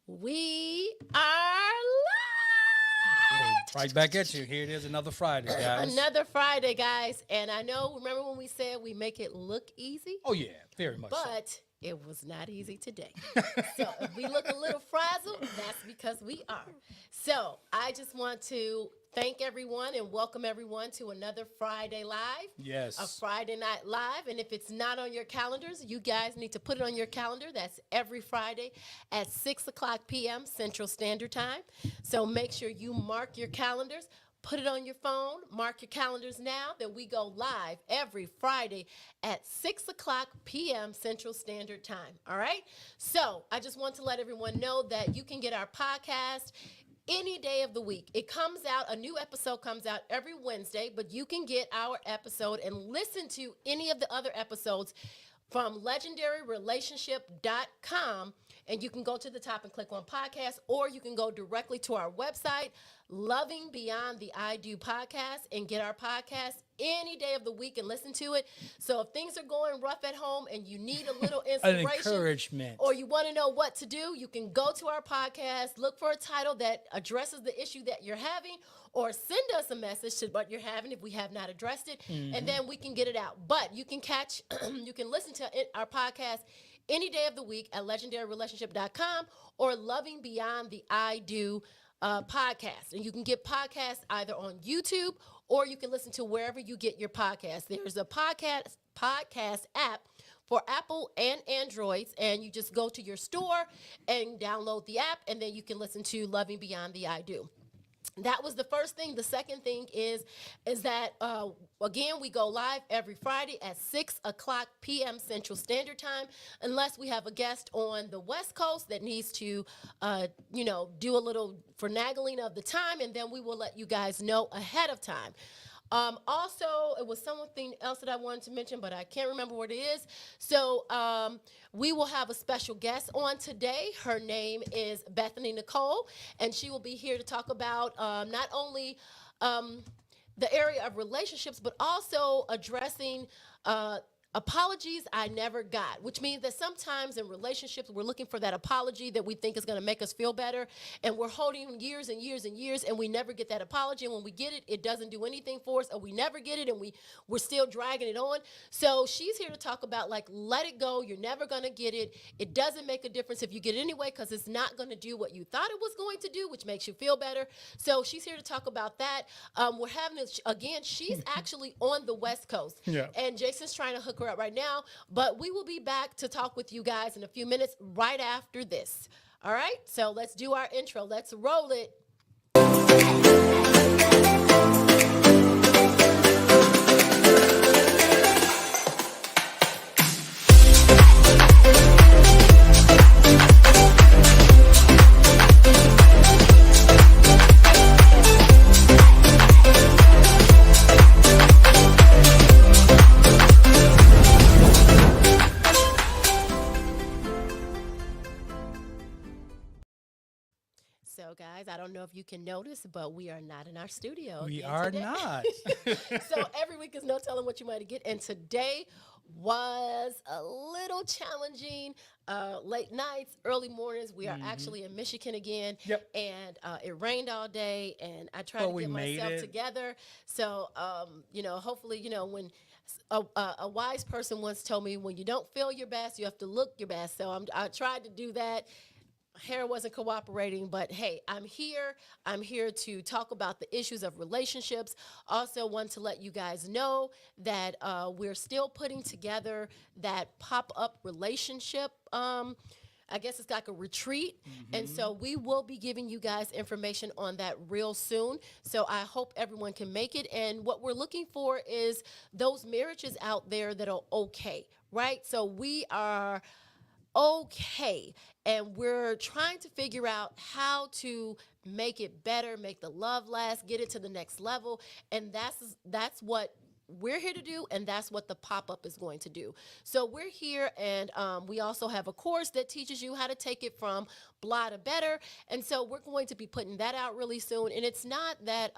We are Right back at you. Here it is, another Friday, live. guys. Another Friday, guys. And I know, remember when we said we make it look easy? Oh yeah, very much so. But it was not easy today. So if we look a little frazzled, that's because we are. So I just want to thank everyone and welcome everyone to another Friday Live. A Yes. Friday Night Live. And if it's not on your calendars, you guys need to put it on your calendar. That's every Friday at 6 o'clock p.m. Central Standard Time. So make sure you mark your calendars. Put it on your phone. Mark your calendars now that we go live every Friday at 6 o'clock p.m. Central Standard Time. All right? So I just want to let everyone know that you can get our podcast any day of the week. It comes out, a new episode comes out every Wednesday, but you can get our episode and listen to any of the other episodes from legendaryrelationship.com, and you can go to the top and click on podcast, or you can go directly to our website, Loving Beyond the I Do podcast, and get our podcast any day of the week and listen to it. So if things are going rough at home and you need a little An inspiration encouragement. or you want to know what to do, you can go to our podcast, look for a title that addresses the issue that you're having, or send us a message to what you're having if we have not addressed it, and then we can get it out. But you can catch, you can listen to our podcast any day of the week at legendaryrelationship.com or Loving Beyond the I Do podcast. And you can get podcasts either on YouTube or you can listen to wherever you get your podcasts. There's a podcast app for Apple and Androids, and you just go to your store and download the app, and then you can listen to Loving Beyond the I Do. That was the first thing. The second thing is that, again, we go live every Friday at 6 o'clock p.m. Central Standard Time, unless we have a guest on the West Coast that needs to, do a little finagling of the time, and then we will let you guys know ahead of time. Also, it was something else that I wanted to mention, but I can't remember what it is. So we will have a special guest on today. Her name is Bethany Nicole, and she will be here to talk about not only the area of relationships, but also addressing apologies I never got, which means that sometimes in relationships, we're looking for that apology that we think is going to make us feel better. And we're holding years and years and years, and we never get that apology. And when we get it, it doesn't do anything for us, or we never get it, and we're still dragging it on. So she's here to talk about, like, let it go. You're never going to get it. It doesn't make a difference if you get it anyway, because it's not going to do what you thought it was going to do, which makes you feel better. So she's here to talk about that. We're having this, again, she's actually on the West Coast. Yeah. And Jason's trying to hook her up right now, but we will be back to talk with you guys in a few minutes right after this. All right, so let's do our intro. Let's roll it. So, guys, I don't know if you can notice, but we are not in our studio. We again are today. not. So every week is no telling what you might get. And today was a little challenging. Late nights, early mornings. We are actually in Michigan again. Yep. And it rained all day, and I tried But to we get made myself it. together. So, hopefully, when a wise person once told me, when you don't feel your best, you have to look your best. So I tried to do that. Hair wasn't cooperating, but hey, I'm here. I'm here to talk about the issues of relationships. Also want to let you guys know that we're still putting together that pop-up relationship. I guess it's like a retreat. And so we will be giving you guys information on that real soon. So I hope everyone can make it. And what we're looking for is those marriages out there that are okay, right? So we are okay, and we're trying to figure out how to make it better, make the love last, get it to the next level, and that's what we're here to do, and that's what the pop-up is going to do. So we're here, and we also have a course that teaches you how to take it from blah to better, and so we're going to be putting that out really soon. And it's not that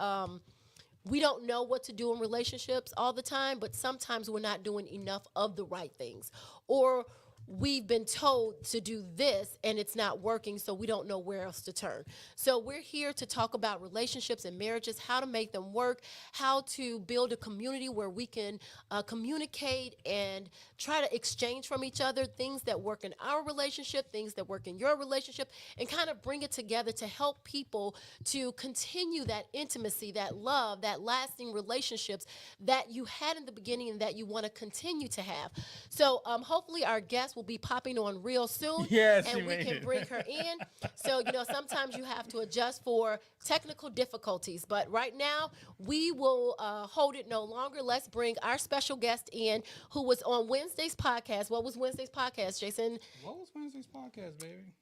we don't know what to do in relationships all the time, but sometimes we're not doing enough of the right things, or we've been told to do this and it's not working, so we don't know where else to turn. So we're here to talk about relationships and marriages, how to make them work, how to build a community where we can communicate and try to exchange from each other things that work in our relationship, things that work in your relationship, and kind of bring it together to help people to continue that intimacy, that love, that lasting relationships that you had in the beginning and that you want to continue to have. So hopefully our guest will be popping on real soon, Yes, you and we made can it. bring her in. So, sometimes you have to adjust for technical difficulties, but right now we will hold it no longer. Let's bring our special guest in who was on Wednesday's podcast. What was Wednesday's podcast, Jason? What was Wednesday's podcast, baby?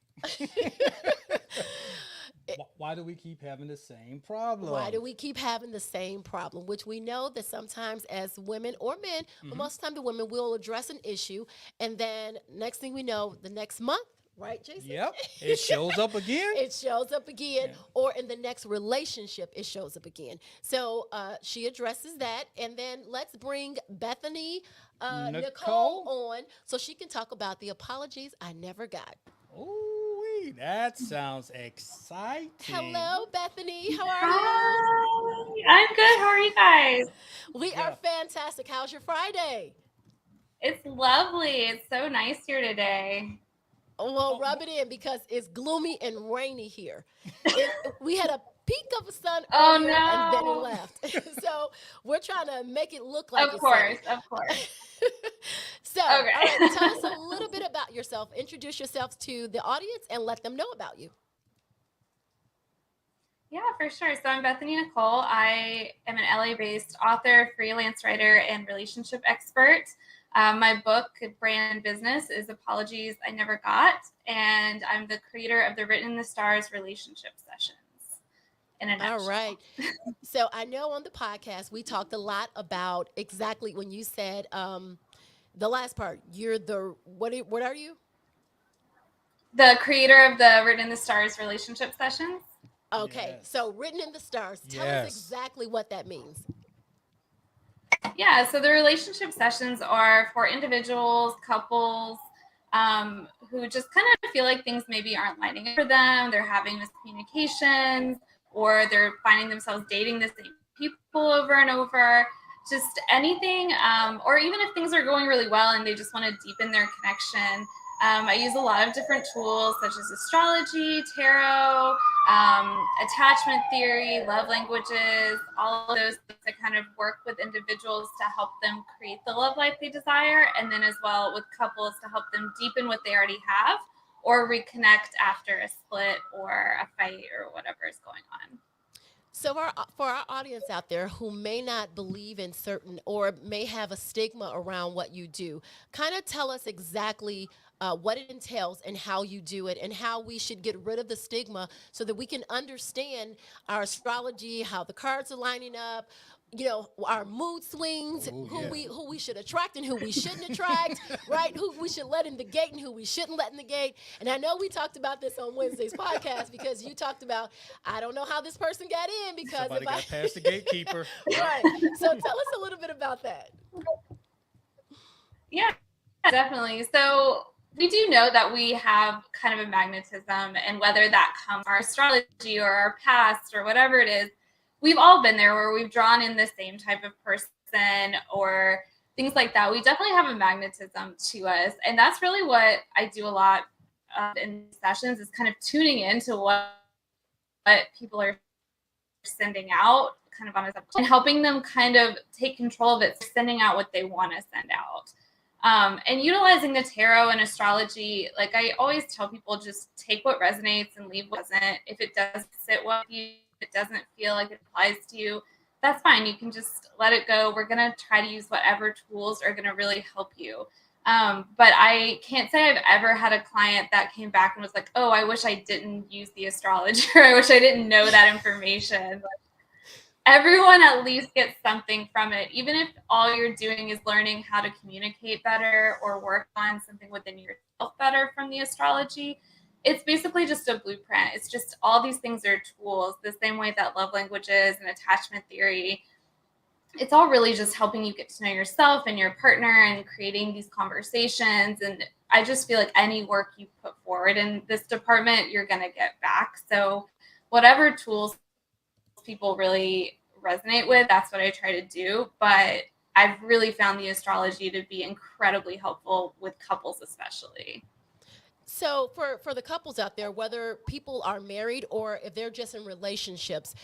Why do we keep having the same Why problem? do we keep having the same problem? Which we know that sometimes as women or men, but most of the time the women will address an issue, and then next thing we know, the next month, right, Jason? Yep, it shows up again. It shows up again, Yeah. or in the next relationship, it shows up again. So she addresses that, and then let's bring Bethany Nicole Nicole. on so she can talk about the apologies I never got. Ooh, that sounds exciting. Hello, Bethany. How are you? Hi, I'm good. How are you guys? We are Yeah. fantastic. How's your Friday? It's lovely. It's so nice here today. Well, Oh, rub it in because it's gloomy and rainy here. We had a peak of the sun Oh earlier and then it no. left. So we're trying to make it look like Of it's sunny. course, of course. So, all right, tell us Okay. a little bit about yourself. Introduce yourself to the audience and let them know about you. Yeah, for sure. So I'm Bethany Nicole. I am an LA-based author, freelance writer, and relationship expert. My book, brand business, is Apologies I Never Got, and I'm the creator of the Written in the Stars relationship sessions in a All nutshell. right. So I know on the podcast we talked a lot about exactly when you said the last part. You're the what are you? The creator of the Written in the Stars relationship sessions. Okay. yes. So written in the stars. Tell us Yes. exactly what that means. Yeah, so the relationship sessions are for individuals, couples, who just kind of feel like things maybe aren't lining up for them. They're having miscommunications, or they're finding themselves dating the same people over and over. Just anything, or even if things are going really well and they just want to deepen their connection. I use a lot of different tools such as astrology, tarot, attachment theory, love languages, all of those things that kind of work with individuals to help them create the love life they desire, and then as well with couples to help them deepen what they already have or reconnect after a split or a fight or whatever is going on. So for our audience out there who may not believe in certain or may have a stigma around what you do, kind of tell us exactly what it entails and how you do it and how we should get rid of the stigma so that we can understand our astrology, how the cards are lining up, our mood swings, Oh who yeah. we should attract and who we shouldn't attract, right? Who we should let in the gate and who we shouldn't let in the gate. And I know we talked about this on Wednesday's podcast because you talked about I don't know how this person got in because Somebody if I got past the gatekeeper. Yep. right. So tell us a little bit about that. Yeah, definitely. So we do know that we have kind of a magnetism, and whether that comes from our astrology or our past or whatever it is, we've all been there where we've drawn in the same type of person or things like that. We definitely have a magnetism to us, and that's really what I do a lot in sessions is kind of tuning into what people are sending out kind of on a and helping them kind of take control of it, sending out what they want to send out. And utilizing the tarot and astrology, like I always tell people, just take what resonates and leave what doesn't. If it doesn't sit well with you, if it doesn't feel like it applies to you, that's fine. You can just let it go. We're going to try to use whatever tools are going to really help you. But I can't say I've ever had a client that came back and was like, oh, I wish I didn't use the astrologer. I wish I didn't know that information. Everyone at least gets something from it, even if all you're doing is learning how to communicate better or work on something within yourself better from the astrology. It's basically just a blueprint. It's just all these things are tools, the same way that love languages and attachment theory it's all really just helping you get to know yourself and your partner and creating these conversations. And I just feel like any work you put forward in this department, you're going to get back. So whatever tools people really resonate with, that's what I try to do. But I've really found the astrology to be incredibly helpful with couples, especially. So for the couples out there, whether people are married or if they're just in relationships,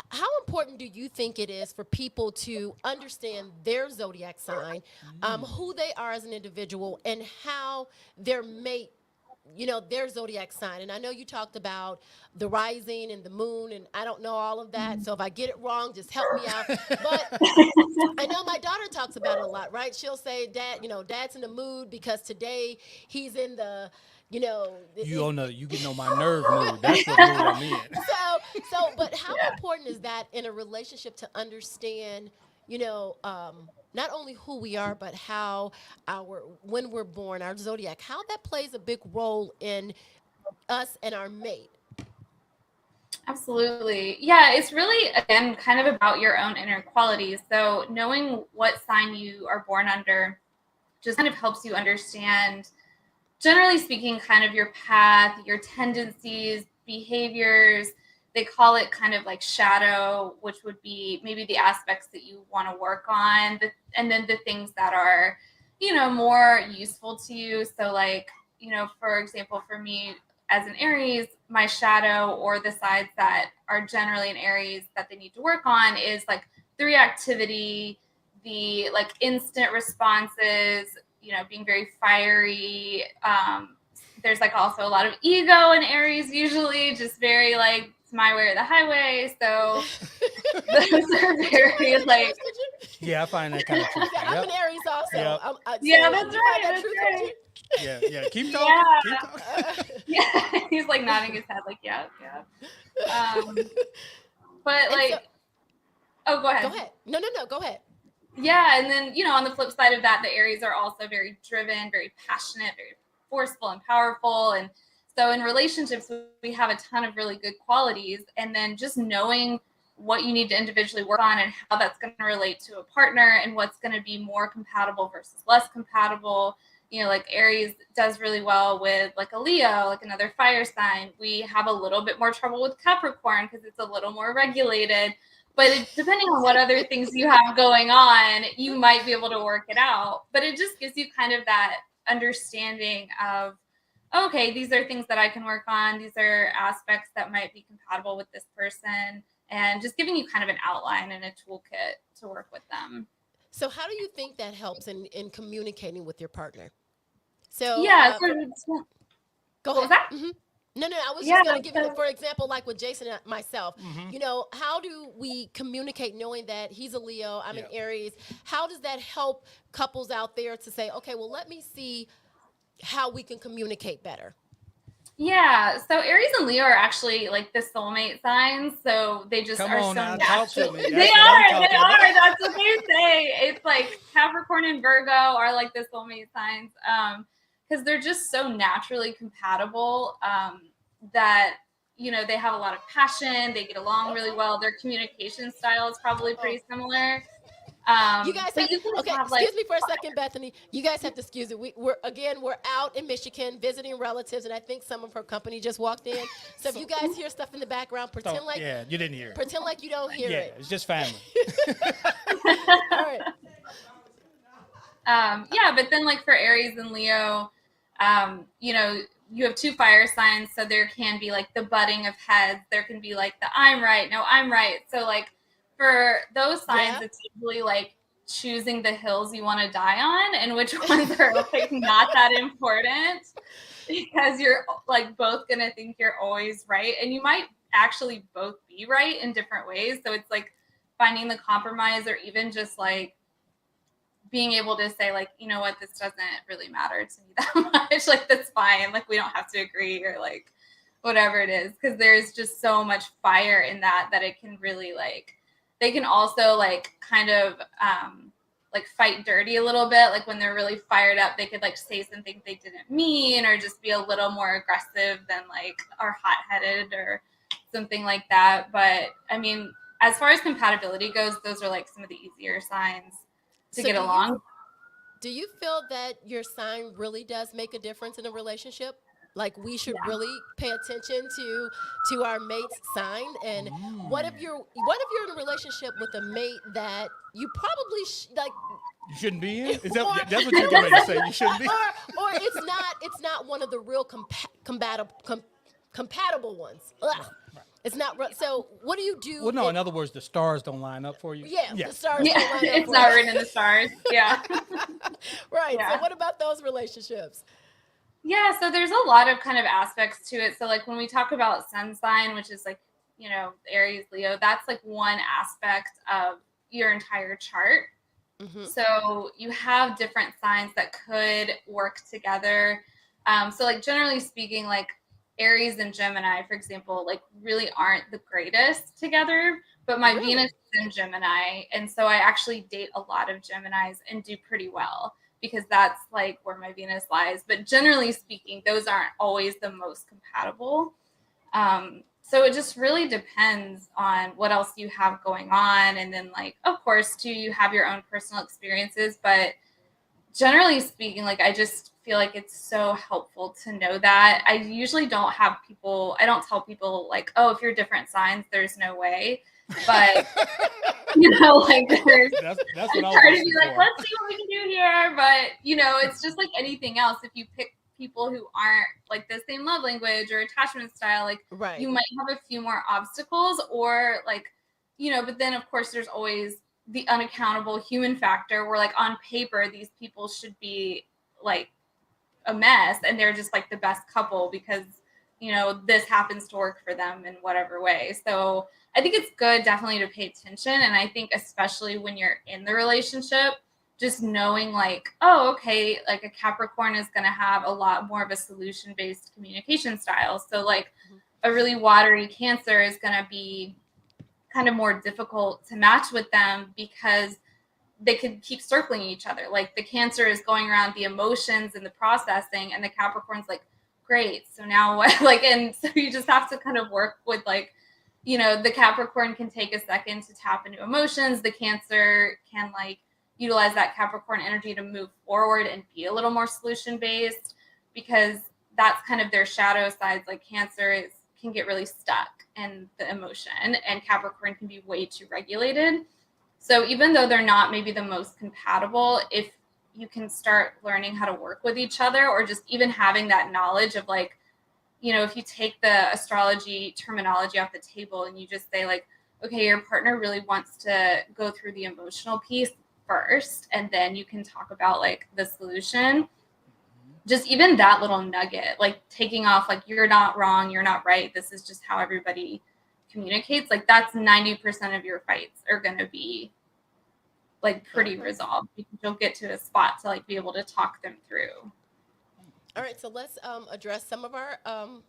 how important do you think it is for people to understand their zodiac sign, who they are as an individual, and how their mate, their zodiac sign? And I know you talked about the rising and the moon, and I don't know all of that. So if I get it wrong, just help me out. But I know my daughter talks about it a lot, right? She'll say, Dad, Dad's in the mood because today he's in the, You getting on my nerve mood. That's what mood I'm in. But how important is that in a relationship to understand, not only who we are, but how when we're born, our zodiac, how that plays a big role in us and our mate? Absolutely. Yeah, it's really, again, kind of about your own inner qualities. So knowing what sign you are born under just kind of helps you understand, generally speaking, kind of your path, your tendencies, behaviors. They call it kind of like shadow, which would be maybe the aspects that you want to work on, and then the things that are, more useful to you. So like, for example, for me as an Aries, my shadow, or the sides that are generally in Aries that they need to work on, is like the reactivity, the like instant responses, being very fiery. There's like also a lot of ego in Aries, usually just very like, it's my way or the highway. So those are very like. Yeah, I find that kind of true. I'm an Aries also. Yep. Yeah, that's right. That's right. Yeah. Keep talking. Yeah. Keep talking. Yeah, he's like nodding his head, like yeah. But like, oh, go ahead. Go ahead. No, go ahead. Yeah, and then on the flip side of that, the Aries are also very driven, very passionate, very forceful and powerful. And so in relationships, we have a ton of really good qualities. And then just knowing what you need to individually work on and how that's going to relate to a partner and what's going to be more compatible versus less compatible. Like Aries does really well with like a Leo, like another fire sign. We have a little bit more trouble with Capricorn because it's a little more regulated. But depending on what other things you have going on, you might be able to work it out. But it just gives you kind of that understanding of, okay, these are things that I can work on. These are aspects that might be compatible with this person. And just giving you kind of an outline and a toolkit to work with them. So how do you think that helps in communicating with your partner? So yeah, go ahead. What was that? Mm-hmm. No, I was just going to give you, for example, like with Jason and myself, how do we communicate knowing that he's a Leo, I'm an Aries? How does that help couples out there to say, okay, well, let me see how we can communicate better? Yeah, so Aries and Leo are actually like the soulmate signs, so they just are so natural. They are. That's what they say. It's like Capricorn and Virgo are like the soulmate signs, because they're just so naturally compatible, that they have a lot of passion. They get along really well. Their communication style is probably pretty similar. You guys excuse me for a second, Bethany. You guys have to excuse it. We're out in Michigan visiting relatives, and I think some of her company just walked in. So if you guys hear stuff in the background, pretend like you didn't hear it. Pretend like you don't hear it. Yeah, it's just family. All right. But then like for Aries and Leo, you have two fire signs, so there can be like the butting of heads. There can be like the I'm right, no, I'm right. So like for those signs, it's usually like choosing the hills you want to die on and which ones are like not that important, because you're like both going to think you're always right. And you might actually both be right in different ways. So it's like finding the compromise, or even just like being able to say like, you know what, this doesn't really matter to me that much. Like, that's fine. Like, we don't have to agree, or like whatever it is. Cause there's just so much fire in that it can really like, they can also like kind of like fight dirty a little bit. Like when they're really fired up, they could like say something they didn't mean, or just be a little more aggressive than like, are hot-headed or something like that. But I mean, as far as compatibility goes, those are like some of the easier signs to get along. Do you feel that your sign really does make a difference in a relationship? Like we should really pay attention to our mate's sign. And what if you're in a relationship with a mate that you probably like You shouldn't be in? Is or, that's what you're getting ready to say? You shouldn't be? or it's not one of the real compatible ones. Ugh. Right. It's not so. What do you do? Well, no, in other words, the stars don't line up for you. Yeah, Yes. the stars don't line up It's for not you. written in the stars. Yeah. Right. Yeah. So what about those relationships? Yeah, so there's a lot of kind of aspects to it. So like when we talk about sun sign, which is like, Aries, Leo, that's like one aspect of your entire chart. Mm-hmm. So you have different signs that could work together. So like generally speaking, like Aries and Gemini, for example, like really aren't the greatest together, but my Venus is in Gemini. And so I actually date a lot of Geminis and do pretty well because that's like where my Venus lies. But generally speaking, those aren't always the most compatible. So it just really depends on what else you have going on. And then like, of course, too, you have your own personal experiences, but generally speaking, like I just feel like it's so helpful to know that. I usually don't tell people like, oh, if you're different signs, there's no way. But like that's what I was trying to be for. like, let's see what we can do here. But it's just like anything else. If you pick people who aren't like the same love language or attachment style, like you might have a few more obstacles or like, but then of course there's always the unaccountable human factor where like on paper, these people should be like a mess and they're just like the best couple because, this happens to work for them in whatever way. So I think it's good definitely to pay attention. And I think especially when you're in the relationship, just knowing like, oh, okay, like a Capricorn is going to have a lot more of a solution-based communication style. So like a really watery Cancer is going to be kind of more difficult to match with them because they could keep circling each other. Like the Cancer is going around the emotions and the processing and the Capricorn's like, great. So now what? Like, and so you just have to kind of work with like, the Capricorn can take a second to tap into emotions. The Cancer can like utilize that Capricorn energy to move forward and be a little more solution based because that's kind of their shadow sides. Like Cancer can get really stuck in the emotion and Capricorn can be way too regulated. So even though they're not maybe the most compatible, if you can start learning how to work with each other or just even having that knowledge of like, if you take the astrology terminology off the table and you just say like, okay, your partner really wants to go through the emotional piece first, and then you can talk about like the solution. Just even that little nugget, like taking off, like you're not wrong, you're not right. This is just how everybody communicates. Like that's 90% of your fights are going to be like pretty resolved because you'll get to a spot to like be able to talk them through. All right, so let's address some of our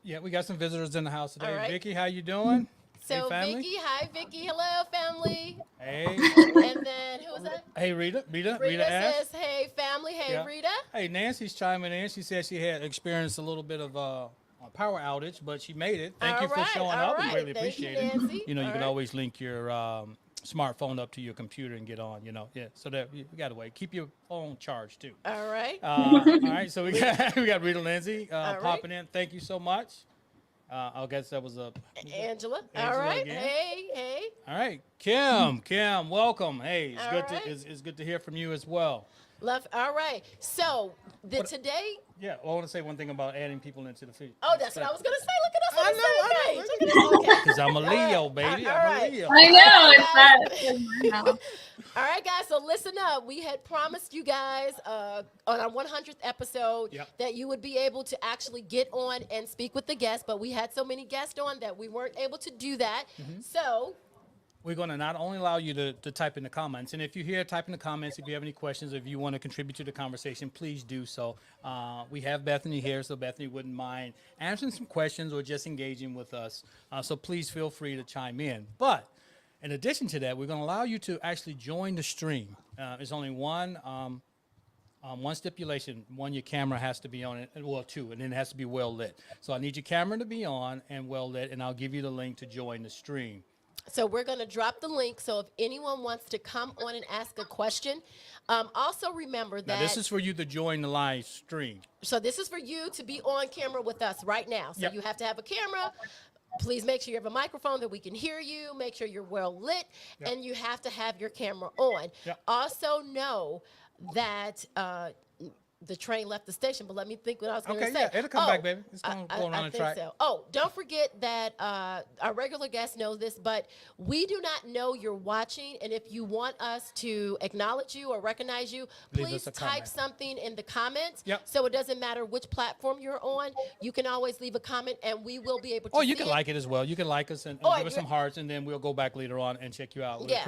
Yeah, we got some visitors in the house today. All right. Vicky, how you doing? So hey, family. Vicky, hi Vicky, hello family. Hey. And then who was that? Hey, Rita says, hey family, hey Yeah. Rita. Hey, Nancy's chiming in. She said she had experienced a little bit of a power outage, but she made it. Thank you for showing up. We really appreciate it. Nancy. You can always link your smartphone up to your computer and get on. Yeah. So that we got to wait. Keep your phone charged too. All right. All right. So we got Rita Lindsay popping in. Thank you so much. I guess that was Angela. All right. Again. Hey. All right, Kim, welcome. Hey, it's good to hear from you as well. All right. So today. Yeah, well, I want to say one thing about adding people into the feed. Oh, that's what I was gonna say. Look at us on the same page. Look at us. Because I'm a Leo, baby. I'm a Leo. I know. It's that. All right, guys. So listen up. We had promised you guys on our 100th episode that you would be able to actually get on and speak with the guests, but we had so many guests on that we weren't able to do that. Mm-hmm. So we're going to not only allow you to type in the comments, and if you're here, type in the comments. If you have any questions, if you want to contribute to the conversation, please do so. We have Bethany here, so Bethany wouldn't mind answering some questions or just engaging with us. So please feel free to chime in. But in addition to that, we're going to allow you to actually join the stream. There's only one stipulation. One, your camera has to be on it, well, two, and then it has to be well lit. So I need your camera to be on and well lit, and I'll give you the link to join the stream. So we're going to drop the link. So if anyone wants to come on and ask a question, also remember Now, that. this is for you to join the live stream. So this is for you to be on camera with us right now. So Yep. you have to have a camera. Please make sure you have a microphone that we can hear you. Make sure you're well lit, Yep. and you have to have your camera on. Yep. Also know that the train left the station, but let me think what I was going to Okay, say. yeah, it'll come back, baby. It's I, going to I, go on I the think track. so. Oh, don't forget that our regular guests know this, but we do not know you're watching. And if you want us to acknowledge you or recognize you, Leave please us a type comment. something in the comments. Yep. So it doesn't matter which platform you're on. You can always leave a comment, and we will be able to Or you see can it. like it as well. You can like us and Or give us some hearts, and then we'll go back later on and check you out. Yeah.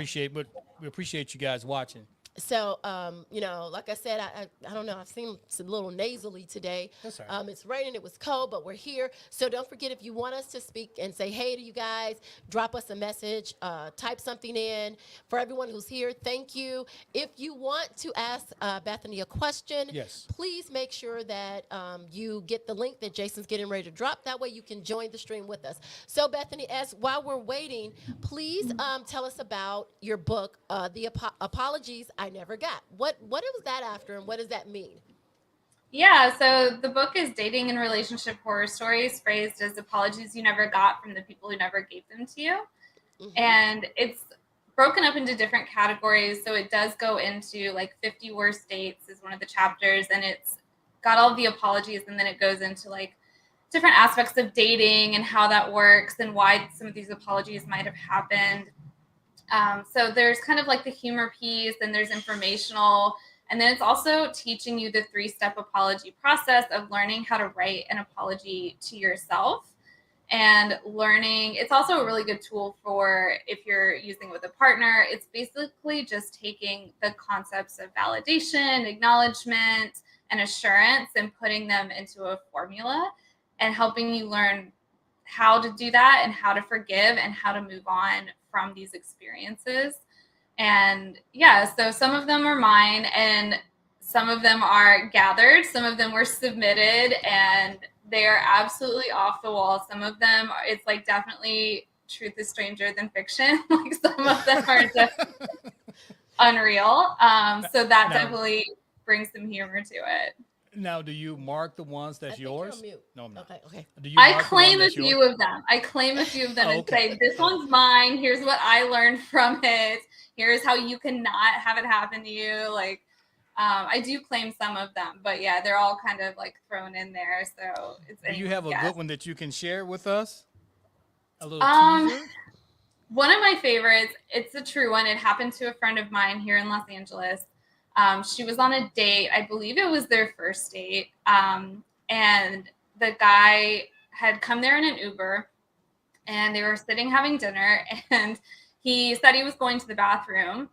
We appreciate you guys watching. So, like I said, I don't know. I seem a little nasally today. That's all right. It's raining. It was cold, but we're here. So don't forget, if you want us to speak and say hey to you guys, drop us a message, type something in. For everyone who's here, thank you. If you want to ask Bethany a question, Yes. please make sure that you get the link that Jason's getting ready to drop. That way you can join the stream with us. So Bethany, while we're waiting, please tell us about your book, The Apologies I Never Got. What was that after, and what does that mean? Yeah, so the book is Dating and Relationship Horror Stories, phrased as apologies you never got from the people who never gave them to you. Mhm. And it's broken up into different categories. So it does go into like 50 worst dates is one of the chapters, and it's got all the apologies, and then it goes into like different aspects of dating and how that works and why some of these apologies might have happened. So there's kind of like the humor piece, and there's informational, and then it's also teaching you the 3-step apology process of learning how to write an apology to yourself, and learning. It's also a really good tool for if you're using it with a partner. It's basically just taking the concepts of validation, acknowledgement, and assurance and putting them into a formula and helping you learn how to do that and how to forgive and how to move on from these experiences. And yeah, so some of them are mine and some of them are gathered, some of them were submitted, and they are absolutely off the wall. Some of them, it's like definitely truth is stranger than fiction. Like some of them are just unreal. So that definitely brings some humor to it. Now, do you mark the ones that's I think you're yours? on mute. No, I'm not. Okay. Do you I mark the claim one a that's few yours? of them. I claim a few of them Oh, and okay. say, this one's mine. Here's what I learned from it. Here's how you cannot have it happen to you. Like, I do claim some of them, but yeah, they're all kind of like thrown in there. So it's. Do you have a guess. good one that you can share with us? A little teaser? One of my favorites, it's a true one. It happened to a friend of mine here in Los Angeles. She was on a date. I believe it was their first date. And the guy had come there in an Uber, and they were sitting having dinner, and he said he was going to the bathroom,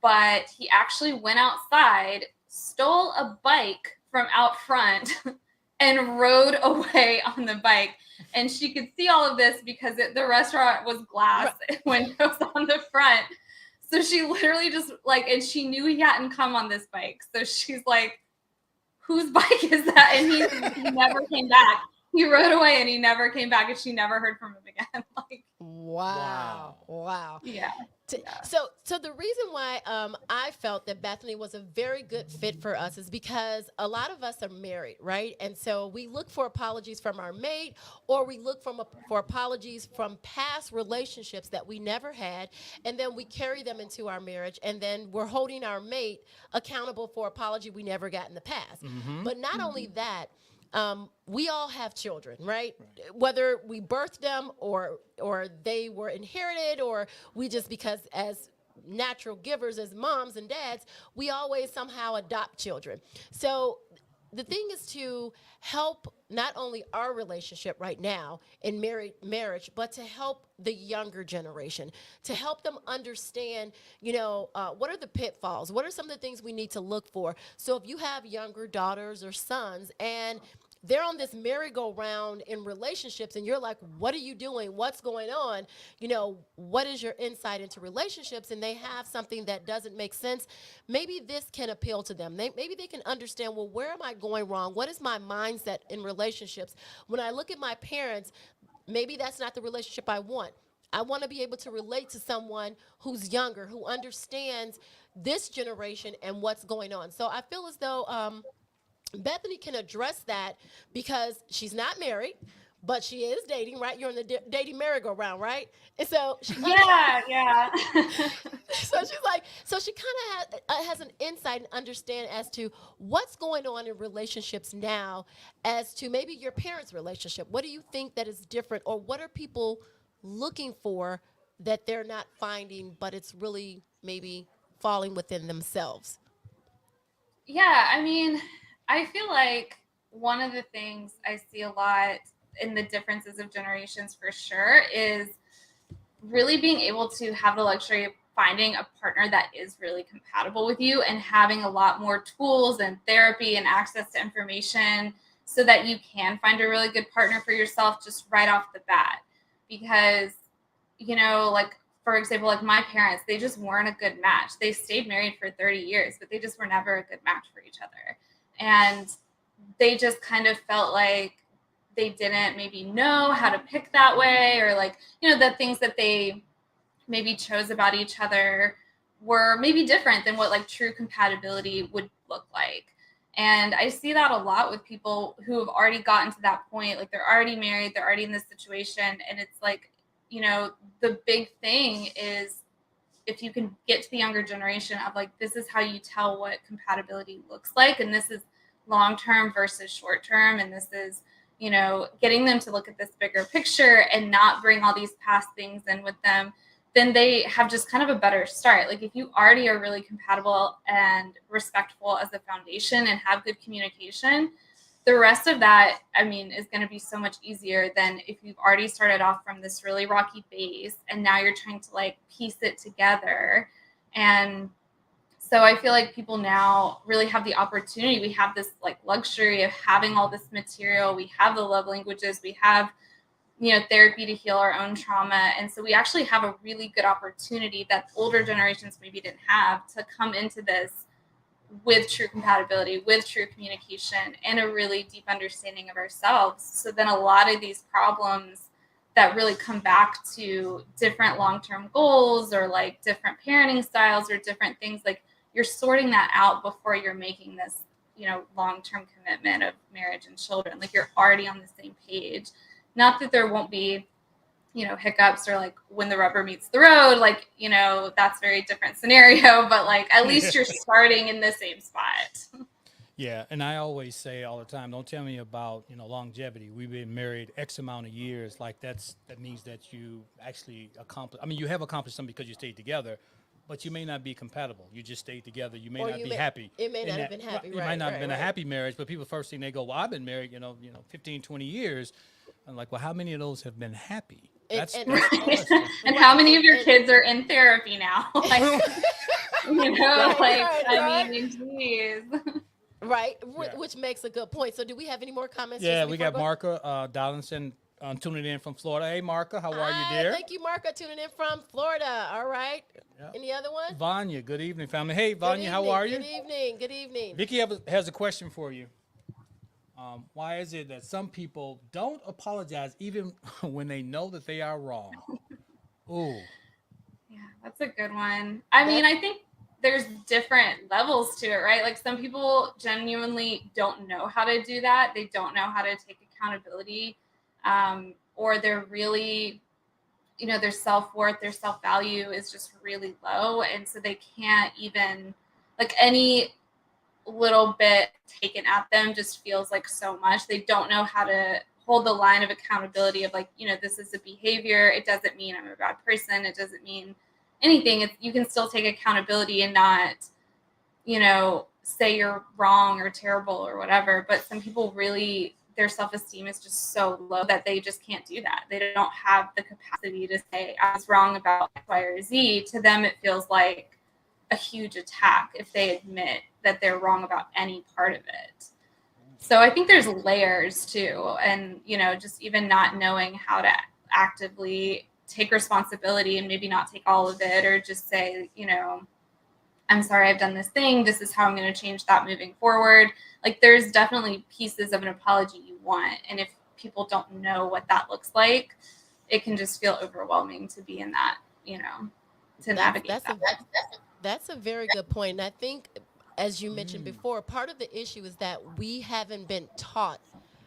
but he actually went outside, stole a bike from out front, and rode away on the bike. And she could see all of this because the restaurant was glass windows on the front. So she literally just and she knew he hadn't come on this bike. So she's like, whose bike is that? And he never came back. He rode away and he never came back, and she never heard from him again. Wow. Yeah. So the reason why I felt that Bethany was a very good fit for us is because a lot of us are married, right? And so we look for apologies from our mate, or we look for apologies from past relationships that we never had, and then we carry them into our marriage, and then we're holding our mate accountable for apology we never got in the past. But not only that, we all have children, right? Whether we birthed them or they were inherited, or we just, because as natural givers, as moms and dads, we always somehow adopt children. So the thing is to help not only our relationship right now in marriage, but to help the younger generation, to help them understand, what are the pitfalls? What are some of the things we need to look for? So if you have younger daughters or sons and they're on this merry-go-round in relationships, and you're like, what are you doing? What's going on? What is your insight into relationships? And they have something that doesn't make sense. Maybe this can appeal to them. Maybe they can understand, well, where am I going wrong? What is my mindset in relationships? When I look at my parents, maybe that's not the relationship I want. I want to be able to relate to someone who's younger, who understands this generation and what's going on. So I feel as though Bethany can address that because she's not married, but she is dating, right? You're in the dating merry-go-round, right? And so she Yeah, yeah. so she's like, so she kind of has an insight and understand as to what's going on in relationships now, as to maybe your parents' relationship. What do you think that is different, or what are people looking for that they're not finding, but it's really maybe falling within themselves? Yeah, I mean, I feel like one of the things I see a lot in the differences of generations for sure is really being able to have the luxury of finding a partner that is really compatible with you and having a lot more tools and therapy and access to information so that you can find a really good partner for yourself just right off the bat. Because, like, for example, like my parents, they just weren't a good match. They stayed married for 30 years, but they just were never a good match for each other. And they just kind of felt like they didn't maybe know how to pick that way, or like, the things that they maybe chose about each other were maybe different than what like true compatibility would look like. And I see that a lot with people who have already gotten to that point, like they're already married, they're already in this situation. And it's like, the big thing is if you can get to the younger generation of like, this is how you tell what compatibility looks like. And this is long-term versus short-term. And this is, getting them to look at this bigger picture and not bring all these past things in with them, then they have just kind of a better start. Like if you already are really compatible and respectful as a foundation and have good communication, the rest of that, I mean, is going to be so much easier than if you've already started off from this really rocky base and now you're trying to like piece it together. And so I feel like people now really have the opportunity. We have this like luxury of having all this material. We have the love languages. We have, therapy to heal our own trauma. And so we actually have a really good opportunity that older generations maybe didn't have to come into this with true compatibility, with true communication, and a really deep understanding of ourselves. So then a lot of these problems that really come back to different long-term goals or like different parenting styles or different things, like you're sorting that out before you're making this, long-term commitment of marriage and children. Like you're already on the same page. Not that there won't be, hiccups or like when the rubber meets the road, like, that's a very different scenario, but like at least you're starting in the same spot. Yeah, and I always say all the time, don't tell me about, longevity. We've been married X amount of years. Like that means that you actually accomplished. I mean, you have accomplished something because you stayed together, but you may not be compatible. You just stayed together. You may Or not you be may, happy. it may not have been happy, It right? might not have Right, been a right. happy marriage, but people first thing they go, well, I've been married, 15, 20 years. I'm like, well, how many of those have been happy? And That's and the Right. question. And how right, many of your and kids are in therapy now? Like, right, like, right, I right. mean, geez. Right, Yeah. which makes a good point. So, do we have any more comments, Yeah, Jason, we before I got go? Marka Donaldson tuning in from Florida. Hey, Marka, how are you, Hi, dear? thank you, Marco, tuning in from Florida. All right. Yeah. Any other ones? Vanya, good evening, family. Hey, Good Vanya, how evening. are Good you? evening. Good evening. Vicky has a question for you. Why is it that some people don't apologize even when they know that they are wrong? Ooh, Yeah, that's a good one. I mean, That's I think there's different levels to it, right? Like some people genuinely don't know how to do that. They don't know how to take accountability, or they're really, their self-worth, their self-value is just really low. And so they can't even, like any little bit taken at them just feels like so much. They don't know how to hold the line of accountability of like, this is a behavior. It doesn't mean I'm a bad person. It doesn't mean anything. You can still take accountability and not, say you're wrong or terrible or whatever. But some people really, their self-esteem is just so low that they just can't do that. They don't have the capacity to say I was wrong about X, Y, or Z. To them, it feels like a huge attack if they admit that they're wrong about any part of it. So I think there's layers too. And, just even not knowing how to actively take responsibility and maybe not take all of it, or just say, I'm sorry, I've done this thing. This is how I'm going to change that moving forward. Like there's definitely pieces of an apology you want. And if people don't know what that looks like, it can just feel overwhelming to be in that, to navigate that. That's a very good point. And I think, as you mentioned before, part of the issue is that we haven't been taught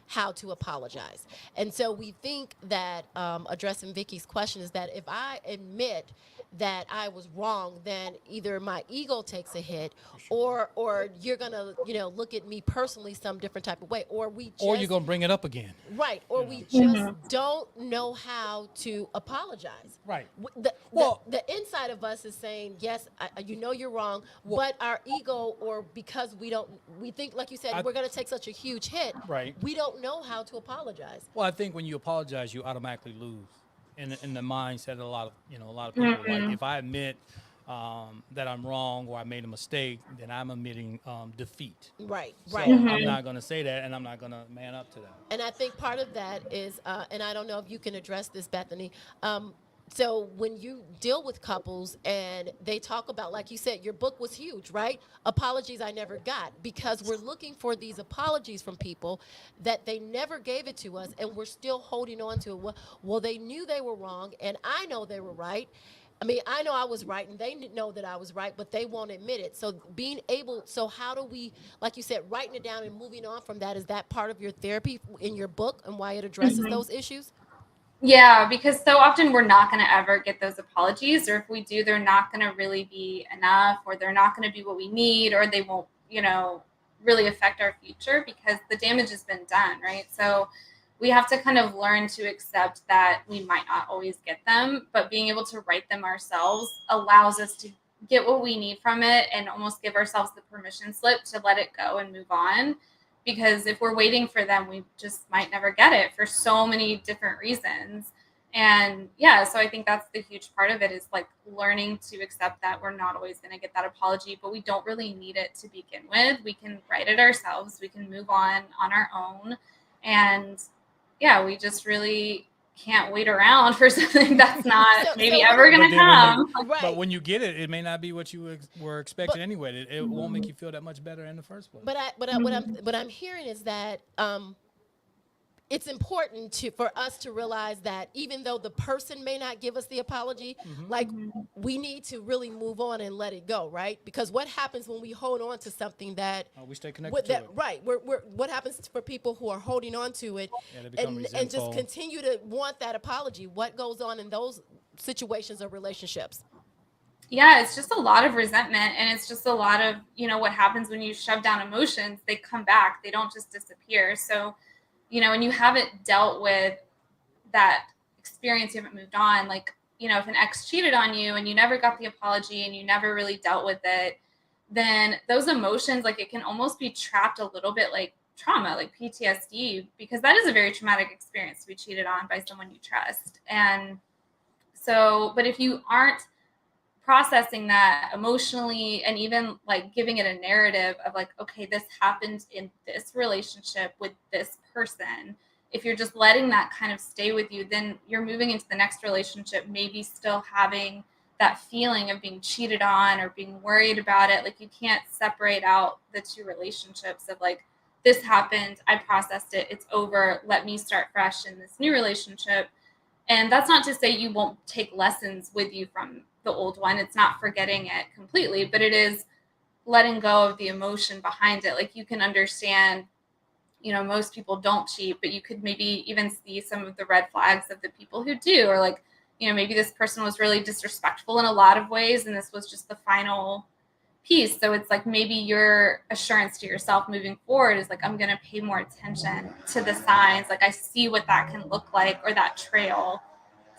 how to apologize. And so we think that, addressing Vicky's question, is that if I admit that I was wrong, then either my ego takes a hit, or you're gonna, look at me personally some different type of way, or or you're gonna bring it up again. right, or we just don't know how to apologize. Right. The inside of us is saying, yes, you're wrong, but our ego, or because we think, like you said, we're going to take such a huge hit. Right. We don't know how to apologize. Well, I think when you apologize, you automatically lose in the mindset of a lot of people. Like, if I admit that I'm wrong or I made a mistake, then I'm admitting defeat. Right, So right. I'm not going to say that, and I'm not going to man up to that. And I think part of that is, and I don't know if you can address this, Bethany. So when you deal with couples and they talk about, like you said, your book was huge, right? Apologies I never got, because we're looking for these apologies from people that they never gave it to us, and we're still holding on to it. Well, they knew they were wrong, and I know they were right. I mean, I know I was right, and they know that I was right, but they won't admit it. So how do we, like you said, writing it down and moving on from that, is that part of your therapy in your book and why it addresses those issues? Yeah, because so often we're not going to ever get those apologies, or if we do, they're not going to really be enough, or they're not going to be what we need, or they won't, really affect our future because the damage has been done, right? So we have to kind of learn to accept that we might not always get them, but being able to write them ourselves allows us to get what we need from it and almost give ourselves the permission slip to let it go and move on. Because if we're waiting for them, we just might never get it for so many different reasons. And so I think that's the huge part of it, is like learning to accept that we're not always going to get that apology, but we don't really need it to begin with. We can write it ourselves. We can move on our own. And we just really can't wait around for something that's not ever going to come. But when you get it, it may not be what you were expecting anyway. It won't make you feel that much better in the first place. What I'm hearing is that it's important for us to realize that even though the person may not give us the apology, we need to really move on and let it go, right? Because what happens when we hold on to something that we stay connected to it? Right. What happens for people who are holding on to it and just continue to want that apology? What goes on in those situations or relationships? Yeah, it's just a lot of resentment, and it's just a lot of, what happens when you shove down emotions, they come back, they don't just disappear. So, when you haven't dealt with that experience, you haven't moved on, like, if an ex cheated on you and you never got the apology and you never really dealt with it, then those emotions, like, it can almost be trapped a little bit like trauma, like PTSD, because that is a very traumatic experience to be cheated on by someone you trust. And so, but if you aren't processing that emotionally and even like giving it a narrative of like, okay, this happened in this relationship with this person. If you're just letting that kind of stay with you, then you're moving into the next relationship, maybe still having that feeling of being cheated on or being worried about it. Like, you can't separate out the two relationships of like, this happened, I processed it, it's over, let me start fresh in this new relationship. And that's not to say you won't take lessons with you from the old one. It's not forgetting it completely, but it is letting go of the emotion behind it. Like, you can understand, most people don't cheat, but you could maybe even see some of the red flags of the people who do, or like, maybe this person was really disrespectful in a lot of ways, and this was just the final piece. So it's like, maybe your assurance to yourself moving forward is like, I'm going to pay more attention to the signs. Like, I see what that can look like, or that trail.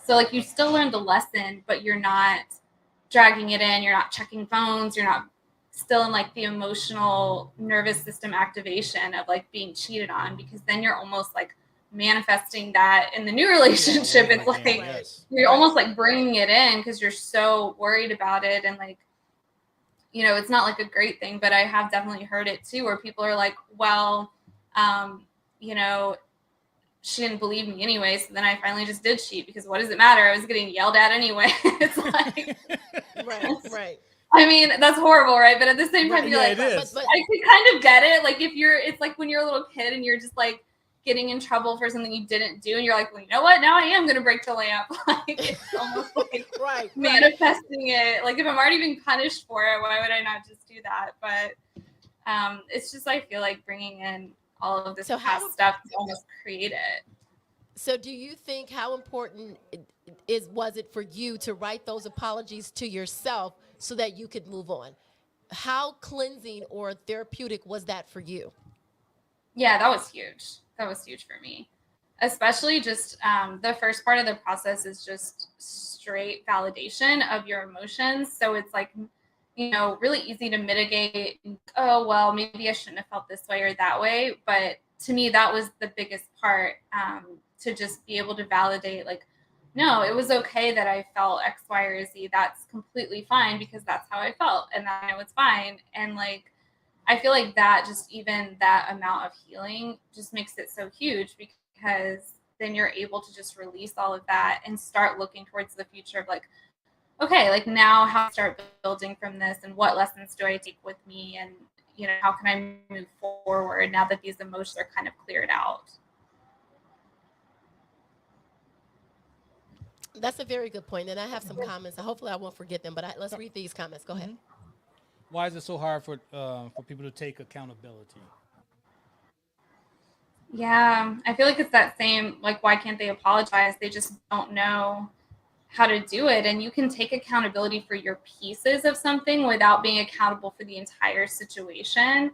So like, you still learn the lesson, but you're not dragging it in. You're not checking phones. You're not still in like the emotional nervous system activation of like being cheated on, because then you're almost like manifesting that in the new relationship. It's like, you're almost like bringing it in because you're so worried about it. And like, it's not like a great thing, but I have definitely heard it too, where people are like, well, she didn't believe me anyway, so then I finally just did cheat, because what does it matter? I was getting yelled at anyway. It's like, right. I mean, that's horrible, right? But at the same time, you're like, but I can kind of get it. Like, it's like when you're a little kid and you're just like, getting in trouble for something you didn't do, and you're like, well, you know what? Now I am going to break the lamp. Like, it's almost like Right. manifesting it. Like, if I'm already being punished for it, why would I not just do that? But it's just, I feel like bringing in all of this past stuff to almost create it. So do you think how important was it for you to write those apologies to yourself so that you could move on? How cleansing or therapeutic was that for you? Yeah, that was huge. That was huge for me. Especially just the first part of the process is just straight validation of your emotions. So it's like, you know, really easy to mitigate. Oh, well, maybe I shouldn't have felt this way or that way. But to me, that was the biggest part, to just be able to validate, like, no, it was okay that I felt X, Y, or Z. That's completely fine because that's how I felt. And I know it's fine. And like, I feel like that just even that amount of healing just makes it so huge because then you're able to just release all of that and start looking towards the future of like, okay, like now how to start building from this and what lessons do I take with me and, you know, how can I move forward now that these emotions are kind of cleared out. That's a very good point. And I have some comments. Hopefully I won't forget them, but let's read these comments. Go ahead. Why is it so hard for people to take accountability? Yeah, I feel like it's that same, like, why can't they apologize? They just don't know how to do it. And you can take accountability for your pieces of something without being accountable for the entire situation.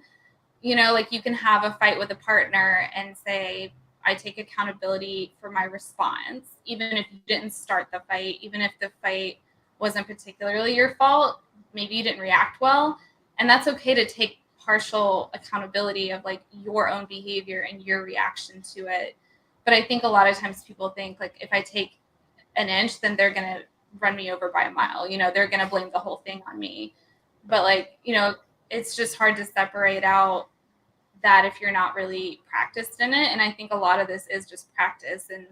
You know, like you can have a fight with a partner and say, I take accountability for my response, even if you didn't start the fight, even if the fight wasn't particularly your fault, maybe you didn't react well. And that's okay to take partial accountability of like your own behavior and your reaction to it. But I think a lot of times people think like, if I take an inch, then they're going to run me over by a mile. You know, they're going to blame the whole thing on me. But like, you know, it's just hard to separate out that if you're not really practiced in it. And I think a lot of this is just practice. And,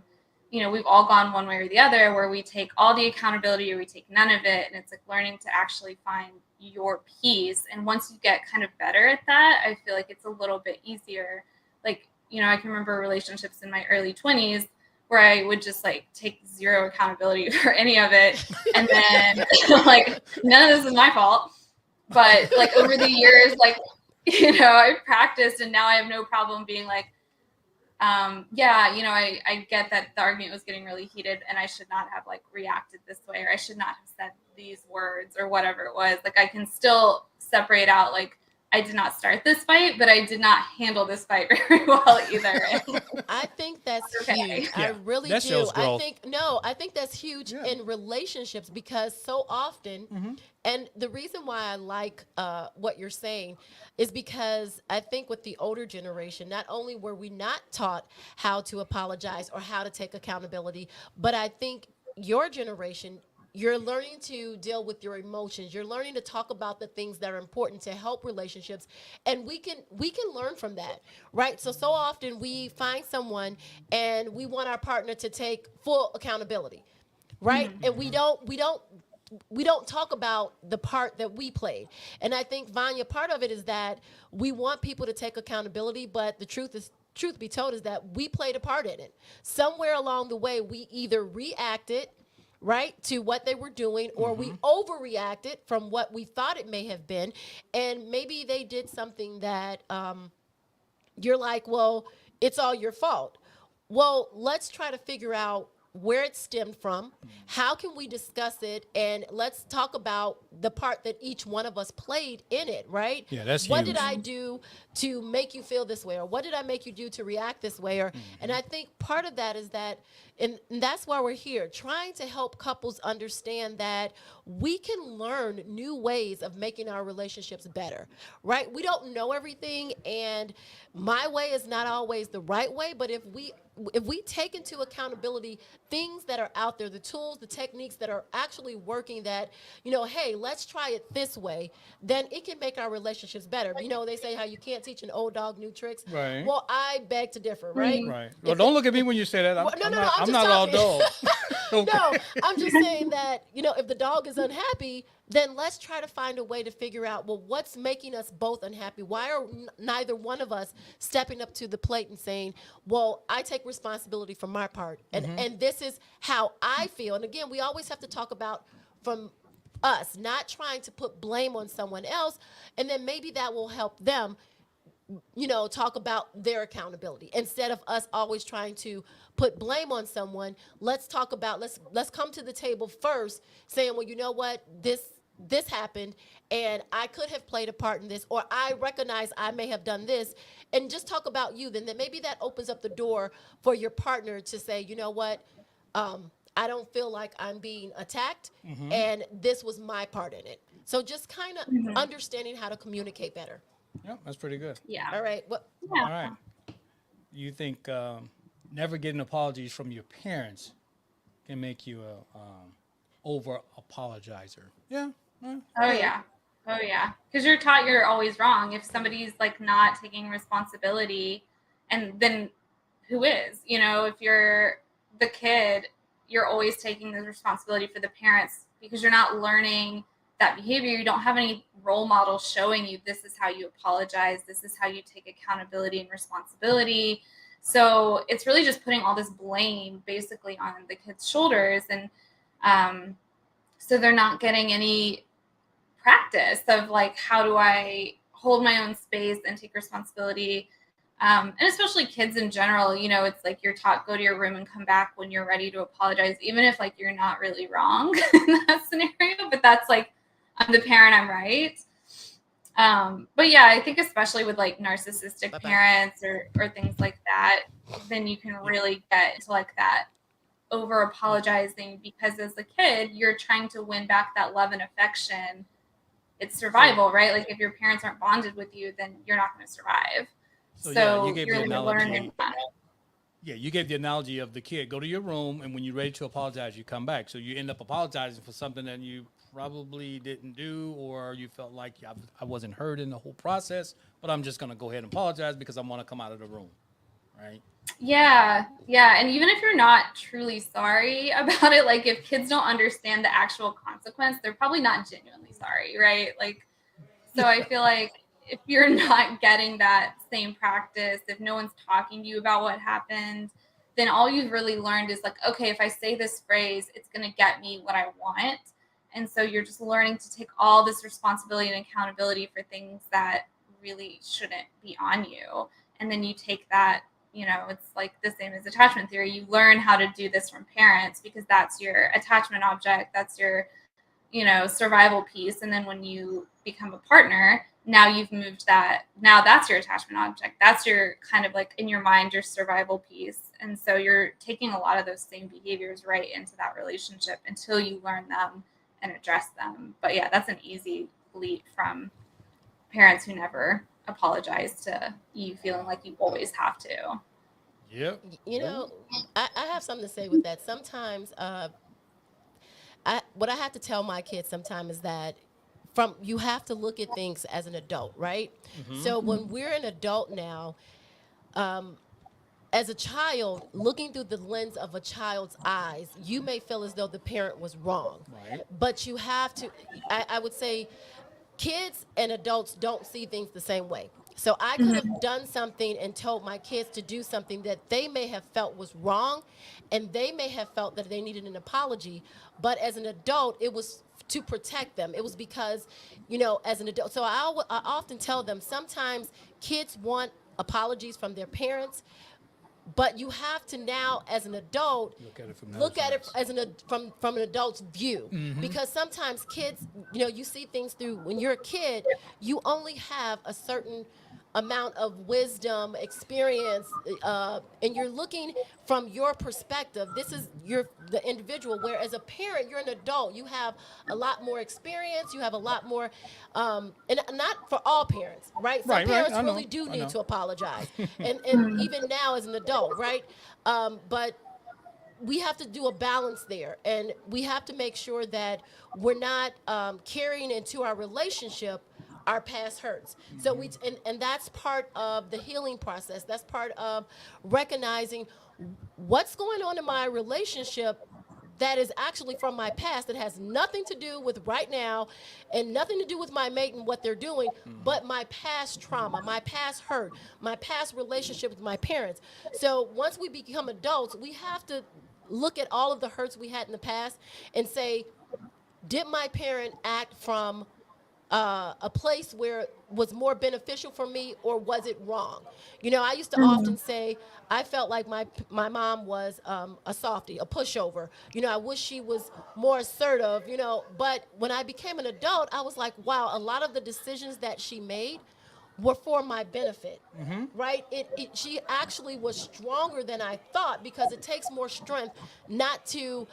you know, we've all gone one way or the other where we take all the accountability or we take none of it. And it's like learning to actually find your piece. And once you get kind of better at that, I feel like it's a little bit easier. Like, you know, I can remember relationships in my early 20s where I would just like take zero accountability for any of it. And then like, none of this is my fault. But like over the years, like, you know, I practiced and now I have no problem being like, yeah, you know, I get that the argument was getting really heated and I should not have like reacted this way, or I should not have said these words or whatever it was. Like I can still separate out like, I did not start this fight, but I did not handle this fight very well either. I think that's okay. huge. I really that do. shows growth. I think that's huge in relationships because so often, and the reason why I like what you're saying is because I think with the older generation, not only were we not taught how to apologize or how to take accountability, but I think your generation, you're learning to deal with your emotions. You're learning to talk about the things that are important to help relationships, and we can learn from that, right? So often we find someone and we want our partner to take full accountability, right? And we don't talk about the part that we played. And I think, Vanya, part of it is that we want people to take accountability, but the truth be told is that we played a part in it. Somewhere along the way, we either reacted, right, to what they were doing, or we overreacted from what we thought it may have been. And maybe they did something that you're like, well, it's all your fault. Well, let's try to figure out where it stemmed from, how can we discuss it, and let's talk about the part that each one of us played in it, right? Yeah, that's what huge. did I do to make you feel this way, or what did I make you do to react this way? Or and I think part of that is that, and that's why we're here, trying to help couples understand that we can learn new ways of making our relationships better, right? We don't know everything, and my way is not always the right way, but if we take into accountability things that are out there, the tools, the techniques that are actually working, that, you know, hey, let's try it this way, then it can make our relationships better. You know, they say how you can't teach an old dog new tricks. Right. Well, I beg to differ, right? Right. Well, don't look at me when you say that. I'm just not all talking. dog. Okay. No, I'm just saying that, you know, if the dog is unhappy, then let's try to find a way to figure out, well, what's making us both unhappy? Why are neither one of us stepping up to the plate and saying, well, I take responsibility for my part, and this is how I feel. And again, we always have to talk about from us, not trying to put blame on someone else, and then maybe that will help them, talk about their accountability instead of us always trying to put blame on someone. Let's talk about, let's come to the table first saying, well, you know what, this happened, and I could have played a part in this, or I recognize I may have done this, and just talk about you. Then maybe that opens up the door for your partner to say, you know what, I don't feel like I'm being attacked, and this was my part in it. So just kind of understanding how to communicate better. Yep, that's pretty good. Yeah. All right. What? Yeah. All right. You think never getting apologies from your parents can make you a over apologizer? Yeah. Oh yeah. Oh yeah. Because you're taught you're always wrong. If somebody's like not taking responsibility, and then who is? If you're the kid, you're always taking the responsibility for the parents because you're not learning that behavior. You don't have any role models showing you this is how you apologize, this is how you take accountability and responsibility. So it's really just putting all this blame basically on the kids' shoulders, and so they're not getting any practice of like, how do I hold my own space and take responsibility. And especially kids in general, it's like you're taught, go to your room and come back when you're ready to apologize, even if like you're not really wrong in that scenario, but that's like, I'm the parent, I'm right. But yeah, I think especially with like narcissistic Bye-bye. parents or things like that, then you can really get into like that over apologizing, because as a kid, you're trying to win back that love and affection. It's survival, right? Like if your parents aren't bonded with you, then you're not going to survive. So, So you gave you're the analogy. learning that. Yeah, you gave the analogy of the kid. Go to your room, and when you're ready to apologize, you come back. So you end up apologizing for something that you probably didn't do, or you felt like I wasn't heard in the whole process, but I'm just going to go ahead and apologize because I want to come out of the room, right? Yeah. And even if you're not truly sorry about it, like if kids don't understand the actual consequence, they're probably not genuinely sorry, right? Like, so I feel like if you're not getting that same practice, if no one's talking to you about what happened, then all you've really learned is like, okay, if I say this phrase, it's going to get me what I want. And so you're just learning to take all this responsibility and accountability for things that really shouldn't be on you. And then you take that, it's like the same as attachment theory. You learn how to do this from parents because that's your attachment object. That's your, survival piece. And then when you become a partner, now you've moved that. Now that's your attachment object. That's your kind of like in your mind, your survival piece. And so you're taking a lot of those same behaviors right into that relationship until you learn them and address them. But yeah, that's an easy leap from parents who never apologize to you feeling like you always have to. Yep. I have something to say with that. Sometimes, what I have to tell my kids sometimes is that you have to look at things as an adult, right? So when we're an adult now, as a child, looking through the lens of a child's eyes, you may feel as though the parent was wrong. Right. But you have to, I would say, kids and adults don't see things the same way. So I could have done something and told my kids to do something that they may have felt was wrong, and they may have felt that they needed an apology. But as an adult, it was to protect them. It was because, as an adult. So I often tell them sometimes kids want apologies from their parents, but you have to now, as an adult, look at it as from an adult's view, because sometimes kids, you see things through. When you're a kid, you only have a certain amount of wisdom, experience, and you're looking from your perspective. This is the individual. Whereas a parent, you're an adult. You have a lot more experience. You have a lot more, and not for all parents, right? Some parents I know, really do I need know. to apologize, and even now as an adult, right? But we have to do a balance there, and we have to make sure that we're not carrying into our relationship our past hurts. So and that's part of the healing process. That's part of recognizing what's going on in my relationship that is actually from my past that has nothing to do with right now and nothing to do with my mate and what they're doing, but my past trauma, my past hurt, my past relationship with my parents. So once we become adults, we have to look at all of the hurts we had in the past and say, did my parent act from a place where it was more beneficial for me, or was it wrong? You know, I used to often say I felt like my mom was a softie, a pushover. You know, I wish she was more assertive. You know, but when I became an adult, I was like, wow, a lot of the decisions that she made were for my benefit, right? She actually was stronger than I thought, because it takes more strength not to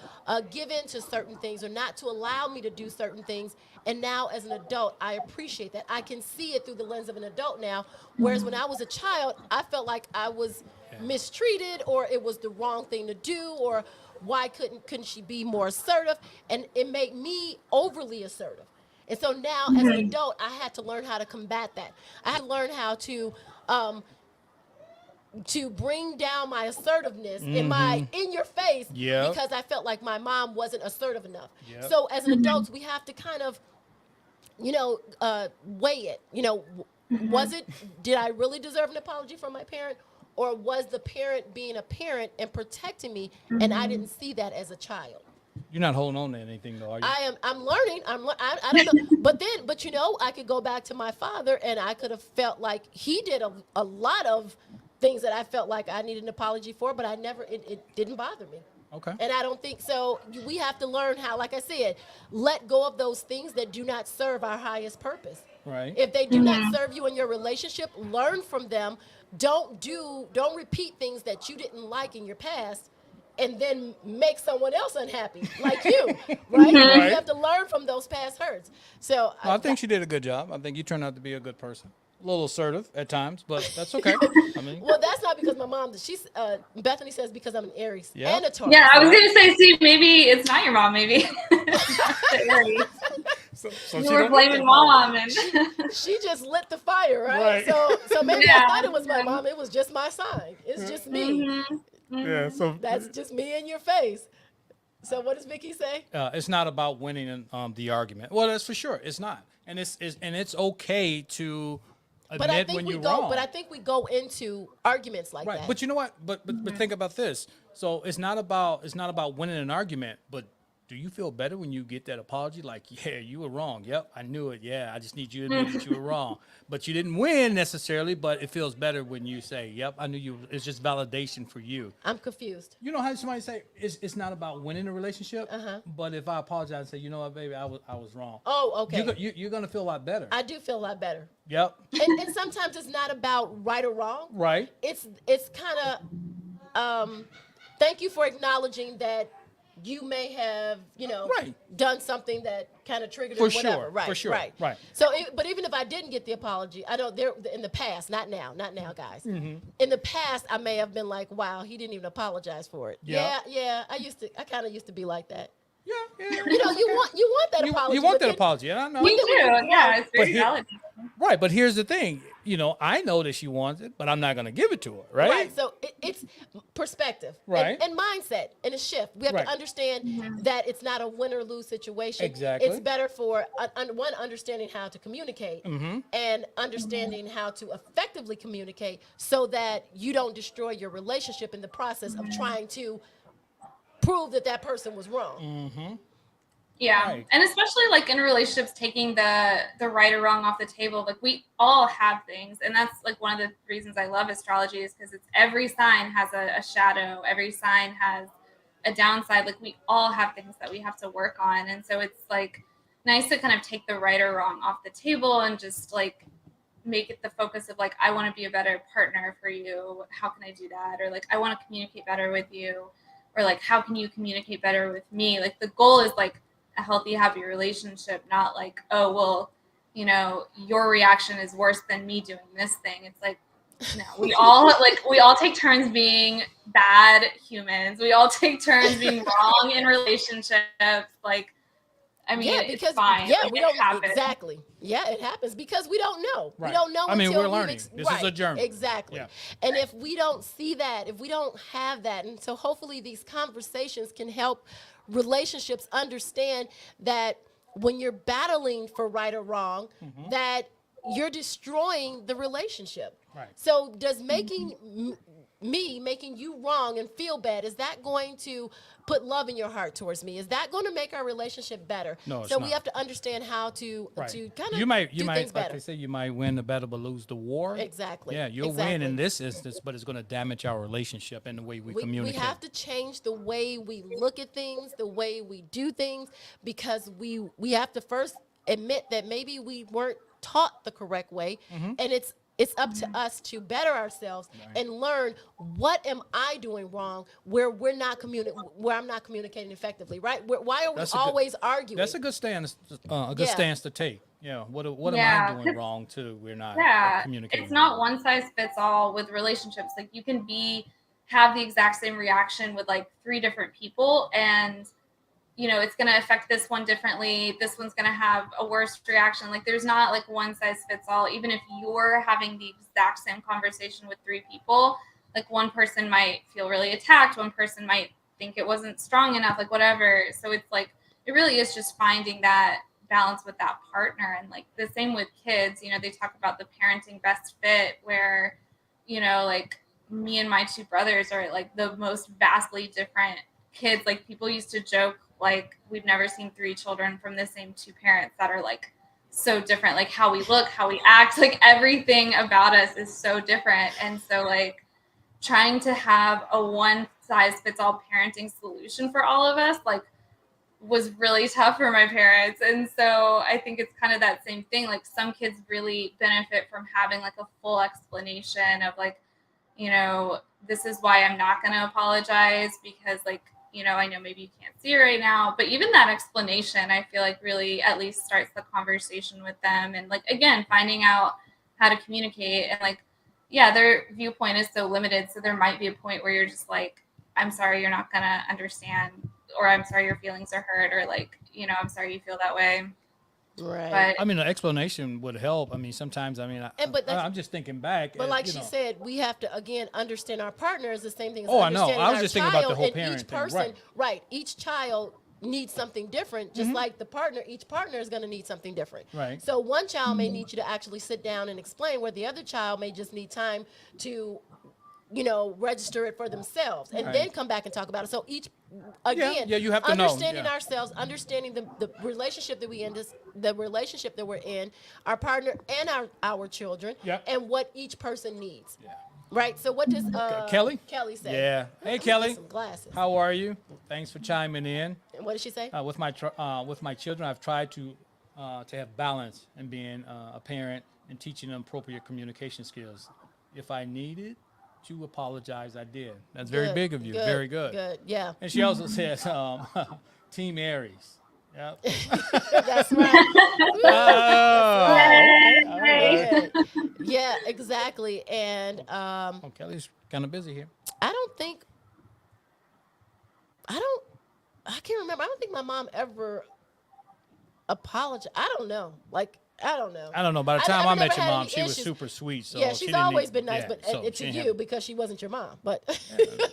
give in to certain things or not to allow me to do certain things. And now as an adult, I appreciate that. I can see it through the lens of an adult now, whereas when I was a child, I felt like I was mistreated, or it was the wrong thing to do, or why couldn't she be more assertive? And it made me overly assertive. And so now, as an adult, I had to learn how to combat that. I had to learn how to bring down my assertiveness in my in your face, Yep. because I felt like my mom wasn't assertive enough. Yep. So as an adult, we have to kind of, weigh it. Did I really deserve an apology from my parent? Or was the parent being a parent and protecting me, and I didn't see that as a child? You're not holding on to anything, though, are you? I'm learning. I don't know. But I could go back to my father, and I could have felt like he did a lot of things that I felt like I needed an apology for, but it didn't bother me. Okay. And I don't think so. We have to learn how, like I said, let go of those things that do not serve our highest purpose. Right. If they do not serve you in your relationship, learn from them. Don't repeat things that you didn't like in your past, and then make someone else unhappy, like you, right? Right. You have to learn from those past hurts. So Well, I think she did a good job. I think you turned out to be a good person. A little assertive at times, but that's okay. I mean, well, that's not because my mom. Bethany says because I'm an Aries Yeah. and a Taurus. Yeah, I was gonna say, see, maybe it's not your mom. Maybe The Aries. so You she were don't blaming get mom, and She just lit the fire, right? Right. So maybe Yeah. I thought it was my mom. It was just my sign. It's just me. Yeah. So That's just me in your face. So what does Vicky say? it's not about winning the argument. Well, that's for sure. It's not, and it's okay to But I admit think when we you're go. wrong. But I think we go into arguments like Right, that. but you know what? But think about this. So it's not about winning an argument, but do you feel better when you get that apology? Like, yeah, you were wrong. Yep, I knew it. Yeah, I just need you to admit that you were wrong. But you didn't win necessarily, but it feels better when you say, yep, I knew you. It's just validation for you. I'm confused. You know how somebody say it's not about winning a relationship, but if I apologize and say, you know what, baby, I was wrong. Oh, okay. You're gonna feel a lot better. I do feel a lot better. Yep. And sometimes it's not about right or wrong. Right. It's kind of thank you for acknowledging that you may have Right. done something that kind of triggered For it, whatever. sure, Right. for sure, Right. right. So, but even if I didn't get the apology, I don't. There in the past, not now, guys. In the past, I may have been like, "Wow, he didn't even apologize for it." Yeah. Yeah. I kind of used to be like that. Yeah. You want that apology. You want but that then- apology, and I know. me too. Yeah, it's very But here- valid. Right, but here's the thing. I know that she wants it, but I'm not going to give it to her, right? Right. So it's perspective, Right. and mindset, and a shift. We have Right. to understand that it's not a win or lose situation. Exactly. It's better for one, understanding how to communicate, and understanding how to effectively communicate, so that you don't destroy your relationship in the process of trying to prove that person was wrong. Yeah, Right. and especially like in relationships, taking the right or wrong off the table. Like we all have things, and that's like one of the reasons I love astrology, is because it's every sign has a shadow, every sign has a downside. Like we all have things that we have to work on, and so it's like nice to kind of take the right or wrong off the table and just like make it the focus of like, I want to be a better partner for you. How can I do that? Or like, I want to communicate better with you, or like, how can you communicate better with me? Like the goal is like a healthy, happy relationship, not like, oh, well, your reaction is worse than me doing this thing. It's like, no, we all take turns being bad humans. We all take turns being wrong in relationships. Like, I mean, it's fine. Yeah, Like, we it don't happens. exactly. Yeah, it happens because we don't know. Right. We don't know. I mean, until we're we've learning. This is a journey. Exactly. Yeah. And if we don't see that, if we don't have that, and so hopefully these conversations can help relationships understand that when you're battling for right or wrong, that you're destroying the relationship. Right. So does making you wrong and feel bad, is that going to put love in your heart towards me? Is that going to make our relationship better? No, it's so we not. have to understand how to Right. kind of You might, do things like better. they say, you might win the battle but lose the war. Exactly. Yeah, you'll Exactly. win in this instance, but it's going to damage our relationship and the way we communicate. We have to change the way we look at things, the way we do things, because we have to first admit that maybe we weren't taught the correct way, and it's up to us to better ourselves and learn what am I doing wrong where I'm not communicating effectively, right? Why are we always arguing? That's a good stance. Stance to take. Yeah. What am Yeah, I doing 'cause- wrong too? We're not Yeah, communicating. it's not well. one size fits all with relationships. Like you can have the exact same reaction with like 3 different people, and it's going to affect this one differently. This one's going to have a worse reaction. Like there's not like one size fits all. Even if you're having the exact same conversation with 3 people, like one person might feel really attacked. One person might think it wasn't strong enough, like whatever. So it's like, it really is just finding that balance with that partner. And like the same with kids, they talk about the parenting best fit where, like me and my 2 brothers are like the most vastly different kids. Like people used to joke, like we've never seen 3 children from the same 2 parents that are like so different, like how we look, how we act, like everything about us is so different. And so like trying to have a one size fits all parenting solution for all of us, like was really tough for my parents. And so I think it's kind of that same thing. Like some kids really benefit from having like a full explanation of like, this is why I'm not going to apologize because like, I know maybe you can't see it right now, but even that explanation, I feel like really at least starts the conversation with them. And like, again, finding out how to communicate and like, yeah, their viewpoint is so limited. So there might be a point where you're just like, I'm sorry, you're not going to understand, or I'm sorry, your feelings are hurt, or like, I'm sorry you feel that way. Right. But I mean, an explanation would help. I mean, sometimes, I'm just thinking back. But like she said, we have to, again, understand our partner is the same thing as Oh, I know. understanding I was our just thinking about the child, whole and parent each thing, person, right. each child needs something different, just like the partner, each partner is going to need something different. Right. So one child may need you to actually sit down and explain, where the other child may just need time to register it for themselves and then come back and talk about it. So each, again, you have to understanding know. ourselves, understanding the relationship that the relationship that we're in, our partner and our children, and what each person needs. Yeah. Right. So what does Kelly say? Yeah. Hey, I'm gonna Kelly. get some glasses. How are you? Thanks for chiming in. And what did she say? With my children, I've tried to have balance in being a parent and teaching them appropriate communication skills. If I needed to apologize, I did. That's very big of you. Very good. Good. Yeah. And she also says, Team Aries. Yep. That's right. Oh, Yay. Right. Yeah, exactly. And Kelly's kind of busy here. I can't remember. I don't think my mom ever apologized. I don't know. I don't know. I don't know. By the time I met your mom, she was issues. super sweet. So Yeah, she she's didn't always need- been nice, yeah, but so to she didn't you have- because she wasn't your mom. But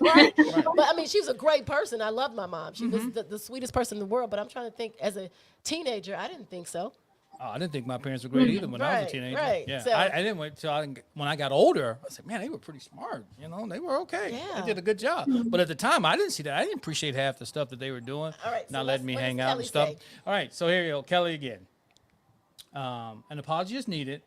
right. but I mean, she was a great person. I loved my mom. She was the sweetest person in the world. But I'm trying to think, as a teenager, I didn't think so. Oh, I didn't think my parents were great either when I was a Right, teenager. right. Yeah, So- I didn't wait till when I got older. I said, man, they were pretty smart. They were okay. Yeah. They did a good job. But at the time, I didn't see that. I didn't appreciate half the stuff that they were doing. All right, so Not letting me what does hang out Kelly and stuff. say? All right, so here you go, Kelly again. An apology is needed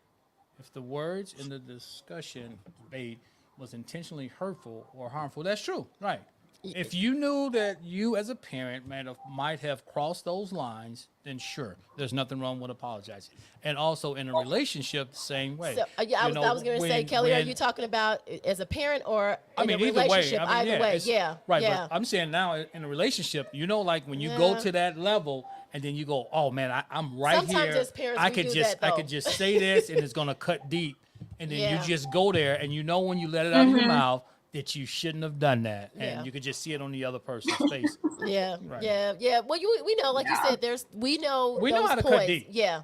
if the words in the discussion debate was intentionally hurtful or harmful. That's true, right? If you knew that you as a parent might have crossed those lines, then sure, there's nothing wrong with apologizing. And also in a relationship, the same way. So I was going to say, Kelly, are you talking about as a parent or in a either way. relationship? Either way, it's- yeah. Right, Yeah. but I'm saying now in a relationship, like when you go Yeah. to that level and then you go, oh man, I'm right Sometimes here. as parents, I we could do just that, I though. could just say this and it's gonna cut deep. And then Yeah. you just go there and when you let it out of your mouth that you shouldn't have done that. And Yeah. you could just see it on the other person's face. Yeah, Right. yeah. Well, we know, like you said, we know We know those how to cut points. deep. Yeah.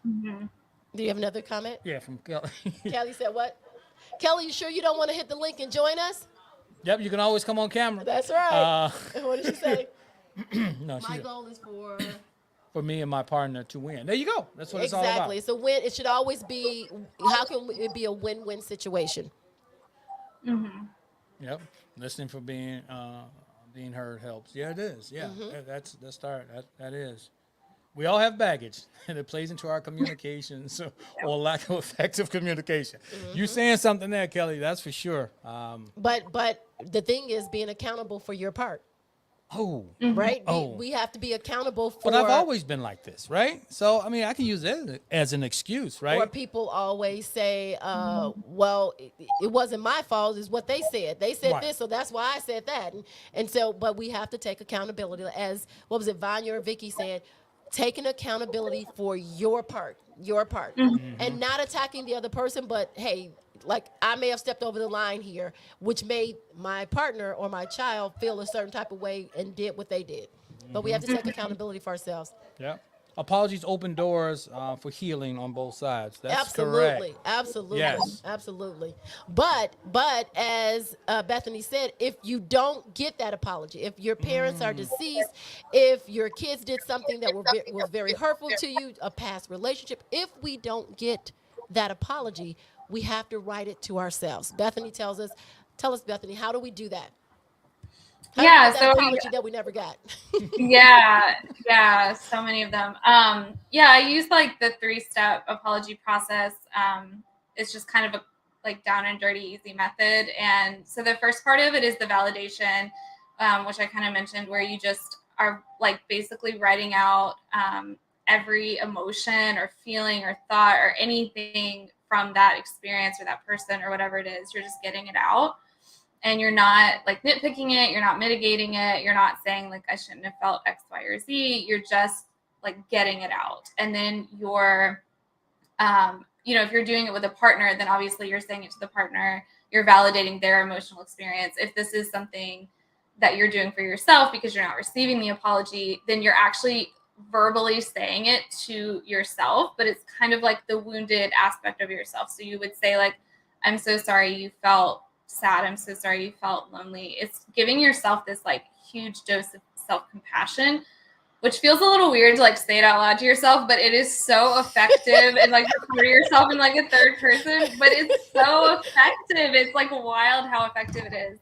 Do you have another comment? Yeah, from Kelly. Kelly said what? Kelly, you sure you don't want to hit the link and join us? Yep, you can always come on camera. That's right. Uh, What did she say? No, My she's goal is for me and my partner to win. There you go. That's what it's all about. exactly. It's a win. It should always be. How can it be a win-win situation? Hmm. Yep. Listening for being heard helps. Yeah, it is. Yeah, that's the start. That is. We all have baggage, and it plays into our communications or lack of effective communication. You saying something there, Kelly? That's for sure. But the thing is being accountable for your part, Oh, right? oh. We have to be accountable But I've for. always been like this, right? So I mean, I can use that as an excuse, Or right? people always say, well, it wasn't my fault, is what they said. They said Right. this, so that's why I said that. And so, but we have to take accountability. As, what was it, Vanya or Vicky said, taking accountability for your part. And not attacking the other person, but hey, like I may have stepped over the line here, which made my partner or my child feel a certain type of way and did what they did. But we have to take accountability for ourselves. Yeah. Apologies open doors for healing on both sides. That's Absolutely, correct. absolutely, Yes. absolutely. But as Bethany said, if you don't get that apology, if your parents are deceased, if your kids did something that was very hurtful to you, a past relationship, if we don't get that apology, we have to write it to ourselves. Bethany tells us, tell us, Bethany, how do we do that? How do we Yeah. get that So apology that we never got? yeah, yeah, so many of them. Yeah, I use like the 3-step apology process. It's just kind of a like down and dirty, easy method. And so the first part of it is the validation, which I kind of mentioned, where you just are like basically writing out every emotion or feeling or thought or anything from that experience or that person or whatever it is. You're just getting it out, and you're not like nitpicking it, you're not mitigating it, you're not saying like I shouldn't have felt X, Y, or Z. You're just like getting it out. And then you're if you're doing it with a partner, then obviously you're saying it to the partner, you're validating their emotional experience. If this is something that you're doing for yourself because you're not receiving the apology, then you're actually verbally saying it to yourself, but it's kind of like the wounded aspect of yourself. So you would say like, I'm so sorry you felt sad. I'm so sorry you felt lonely. It's giving yourself this like huge dose of self-compassion, which feels a little weird to like say it out loud to yourself, but it is so effective. And like refer to yourself in like a third person, but it's so effective. It's like wild how effective it is.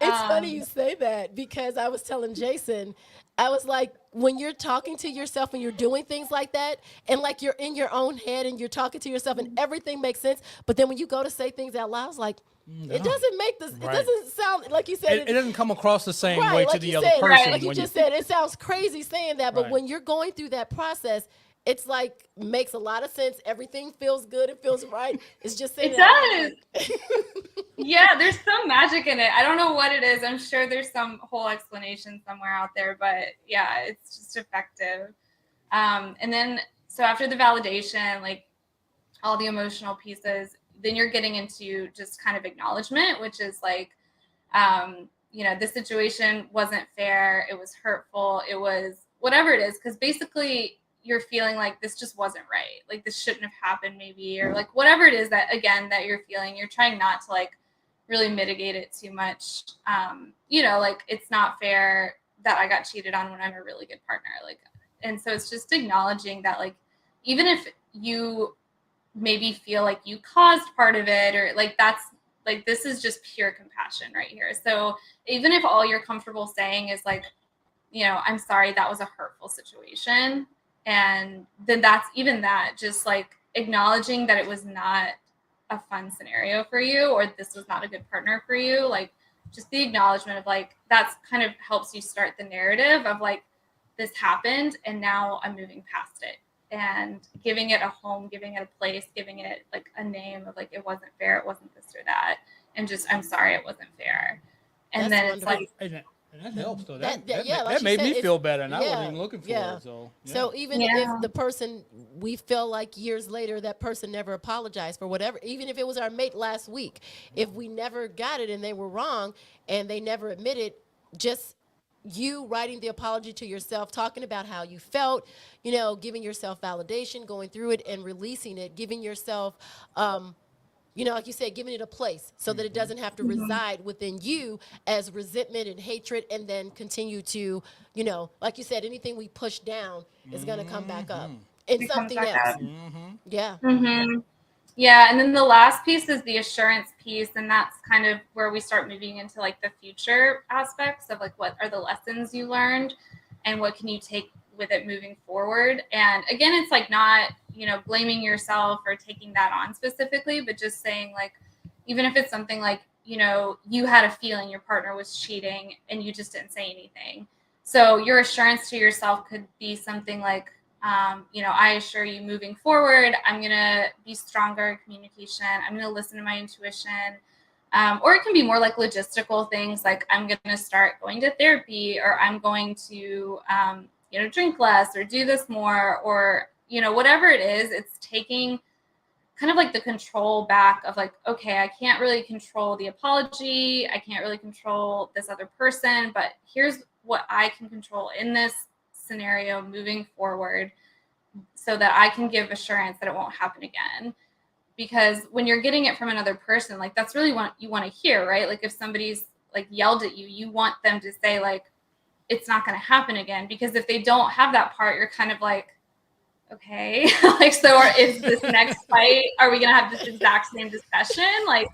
It's funny Um, you say that because I was telling Jason, I was like, when you're talking to yourself and you're doing things like that, and like you're in your own head and you're talking to yourself and everything makes sense, but then when you go to say things out loud, it's like, it doesn't make this, it Right. doesn't sound like you said It doesn't come across the same right, way to like the you other said, person like you when just said, it sounds crazy saying that, but Right. when you're going through that process, it's like makes a lot of sense. Everything feels good. It feels right. It's just saying it it out loud. does. Like, Yeah, there's some magic in it. I don't know what it is. I'm sure there's some whole explanation somewhere out there, but yeah, it's just effective. And then, so after the validation, like all the emotional pieces, then you're getting into just kind of acknowledgement, which is like, this situation wasn't fair. It was hurtful. It was whatever it is. Cause basically you're feeling like this just wasn't right. Like this shouldn't have happened maybe, or like whatever it is that, again, that you're feeling, you're trying not to like really mitigate it too much. Like it's not fair that I got cheated on when I'm a really good partner. Like, and so it's just acknowledging that, like, even if you maybe feel like you caused part of it, or like that's like, this is just pure compassion right here. So even if all you're comfortable saying is like, I'm sorry, that was a hurtful situation. And then that's even that, just like acknowledging that it was not a fun scenario for you, or this was not a good partner for you. Like just the acknowledgement of like, that's kind of helps you start the narrative of like, this happened and now I'm moving past it, and giving it a home, giving it a place, giving it like a name of like, it wasn't fair, it wasn't this or that, and just, I'm sorry it wasn't fair. And That's then wonderful. it's like, And that helps though. Yeah, like That she made said, me it's- feel better, and I wasn't yeah, even looking for yeah. it. So yeah. So even Yeah. if the person, we feel like years later that person never apologized for whatever, even if it was our mate last week, if we never got it and they were wrong and they never admitted, just you writing the apology to yourself, talking about how you felt, giving yourself validation, going through it and releasing it, giving yourself you know, like you said, giving it a place so that it doesn't have to reside within you as resentment and hatred, and then continue to, you know, like you said, anything we push down is going to come back up in It comes something back else. up. Yeah. Yeah, and then the last piece is the assurance piece, and that's kind of where we start moving into like the future aspects of like what are the lessons you learned and what can you take with it moving forward. And again, it's like not, you know, blaming yourself or taking that on specifically, but just saying like, even if it's something like, you know, you had a feeling your partner was cheating and you just didn't say anything. So your assurance to yourself could be something like, you know, I assure you moving forward, I'm going to be stronger in communication. I'm going to listen to my intuition. Or it can be more like logistical things like I'm going to start going to therapy, or I'm going to, you know, drink less or do this more, or, you know, whatever it is, it's taking kind of like the control back of like, okay, I can't really control the apology. I can't really control this other person, but here's what I can control in this scenario moving forward so that I can give assurance that it won't happen again. Because when you're getting it from another person, like that's really what you want to hear, right? Like if somebody's like yelled at you, you want them to say like, it's not going to happen again. Because if they don't have that part, you're kind of like, okay, like, so is this next fight, are we going to have this exact same discussion? Like,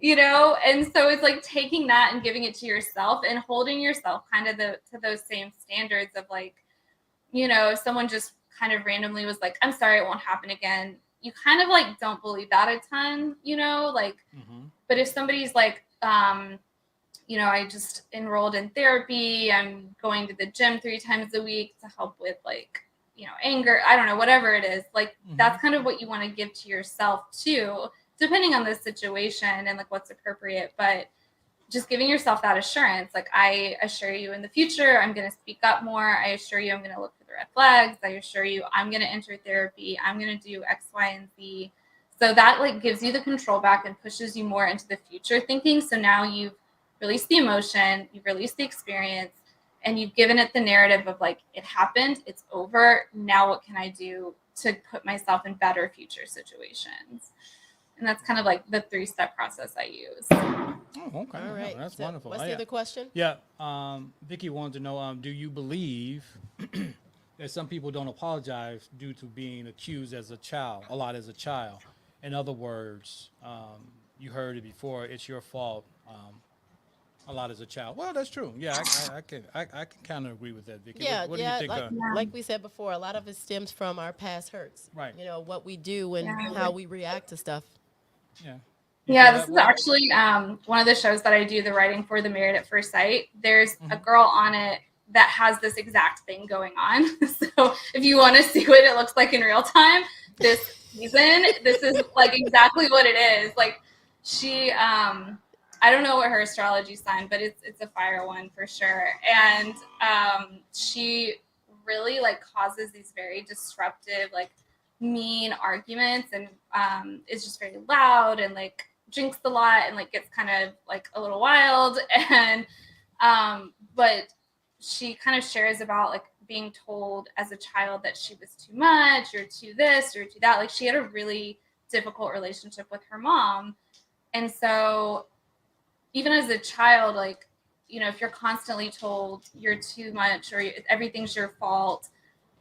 you know, and so it's like taking that and giving it to yourself and holding yourself kind of to those same standards of like, you know, if someone just kind of randomly was like, I'm sorry, it won't happen again. You kind of like don't believe that a ton, you know, like, but if somebody's like, you know, I just enrolled in therapy, I'm going to the gym 3 times a week to help with like, you know, anger, I don't know, whatever it is, like that's kind of what you want to give to yourself too, depending on the situation and like what's appropriate. But just giving yourself that assurance, like I assure you in the future, I'm going to speak up more. I assure you I'm going to look for the red flags. I assure you I'm going to enter therapy. I'm going to do X, Y, and Z. So that like gives you the control back and pushes you more into the future thinking. So now you've released the emotion, you've released the experience, and you've given it the narrative of like, it happened, it's over. Now what can I do to put myself in better future situations? And that's kind of like the 3-step process I use. Oh, okay. All right. Yeah, that's So wonderful. what's Oh, the yeah. other question? Yeah. Vicky wanted to know, do you believe that some people don't apologize due to being accused as a child, a lot as a child? In other words, you heard it before, it's your fault, a lot as a child. Well, that's true. Yeah, I can kind of agree with that, Vicky. Yeah, What do you think? like we said before, a lot of it stems from our past hurts. Right. You know, what we do and Yeah. how we react to stuff. Yeah. Yeah, this is actually one of the shows that I do the writing for, the Married at First Sight. There's a girl on it that has this exact thing going on. So if you want to see what it looks like in real time, this season, this is like exactly what it is. Like she, I don't know what her astrology sign, but it's a fire one for sure. And she really like causes these very disruptive, like mean arguments, and is just very loud and like drinks a lot and like gets kind of like a little wild. And but she kind of shares about like being told as a child that she was too much or too this or too that. Like she had a really difficult relationship with her mom. And so even as a child, like, you know, if you're constantly told you're too much or everything's your fault,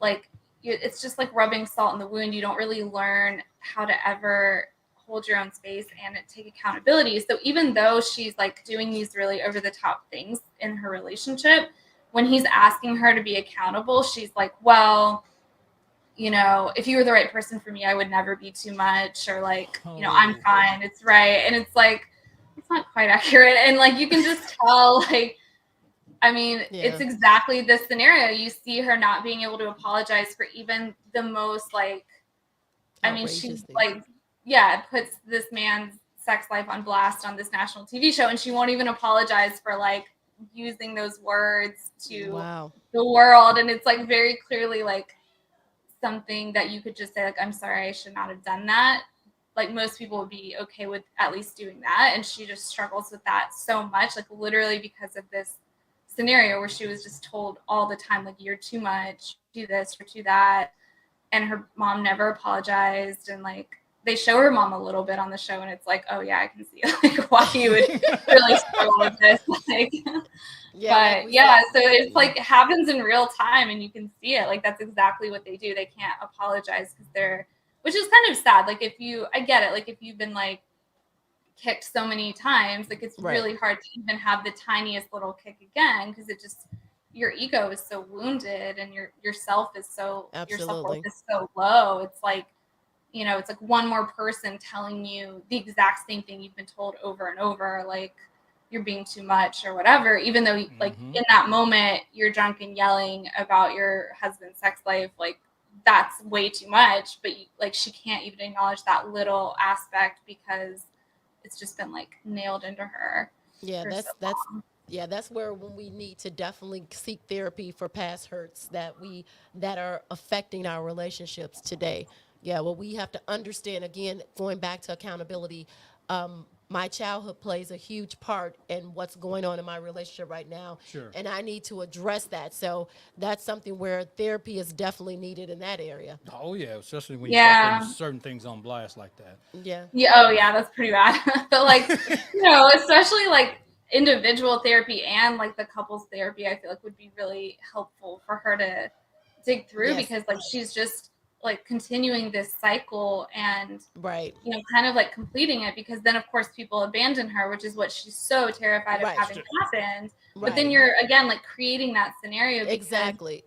like it's just like rubbing salt in the wound. You don't really learn how to ever hold your own space and take accountability. So even though she's like doing these really over the top things in her relationship, when he's asking her to be accountable, she's like, well, you know, if you were the right person for me, I would never be too much, or like, you know, I'm fine, it's right. And it's like, it's not quite accurate. And like, you can just tell, like, I mean, it's exactly this scenario. You see her not being able to apologize for even the most like, I mean, she's like, yeah, puts this man's sex life on blast on this national TV show, and she won't even apologize for like using those words to the world. And it's like very clearly like something that you could just say like, I'm sorry, I should not have done that. Like most people would be okay with at least doing that. And she just struggles with that so much, like literally because of this scenario where she was just told all the time, like, you're too much, do this or do that. And her mom never apologized. And like, they show her mom a little bit on the show, and it's like, oh yeah, I can see like why you would really struggle with this. Like, Yeah, but yeah, said. so it's like it happens in real time, and you can see it. Like that's exactly what they do. They can't apologize because they're, which is kind of sad. Like I get it. Like if you've been like kicked so many times, like it's really hard to even have the tiniest little kick again, because it just, your ego is so wounded, and your self is so, your self-worth is so low. It's like, you know, it's like one more person telling you the exact same thing you've been told over and over, like you're being too much or whatever, even though like in that moment you're drunk and yelling about your husband's sex life, like that's way too much. But like she can't even acknowledge that little aspect because it's just been like nailed into her. Yeah, that's where when we need to definitely seek therapy for past hurts that are affecting our relationships today. Yeah, well, we have to understand, again, going back to accountability. My childhood plays a huge part in what's going on in my relationship right now. Sure. And I need to address that. So that's something where therapy is definitely needed in that area. Oh yeah, especially when you start putting certain things on blast like that. Yeah. Yeah. Oh yeah, that's pretty bad. But like, you know, especially like individual therapy and like the couples therapy, I feel like would be really helpful for her to dig through, because like she's just like continuing this cycle and you know, kind of like completing it, because then of course people abandon her, which is what she's so terrified of having happened. But then you're again like creating that scenario. Exactly.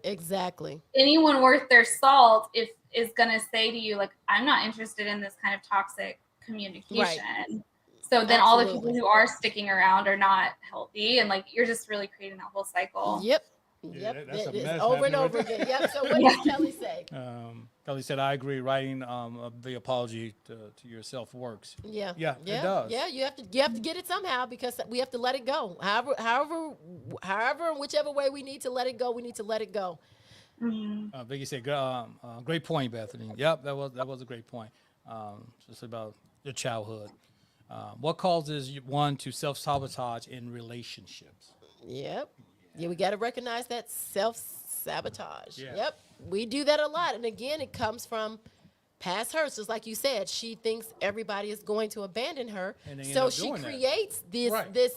Anyone worth their salt is gonna say to you, like, I'm not interested in this kind of toxic communication. So then all the people who are sticking around are not healthy, and like you're just really creating that whole cycle. Yep. Yeah, that's a mess. Over and over again. Yep. So what does Kelly say? Kelly said, "I agree. Writing the apology to yourself works." Yeah. It does. Yeah, you have to get it somehow, because we have to let it go. However, whichever way we need to let it go, we need to let it go. Vicky said, "Great point, Bethany." Yep, that was a great point. Just about your childhood. What causes one to self-sabotage in relationships? Yep. Yeah, we got to recognize that self-sabotage. Yeah. Yep. We do that a lot. And again, it comes from past hurts. Just like you said, she thinks everybody is going to abandon her. So she creates this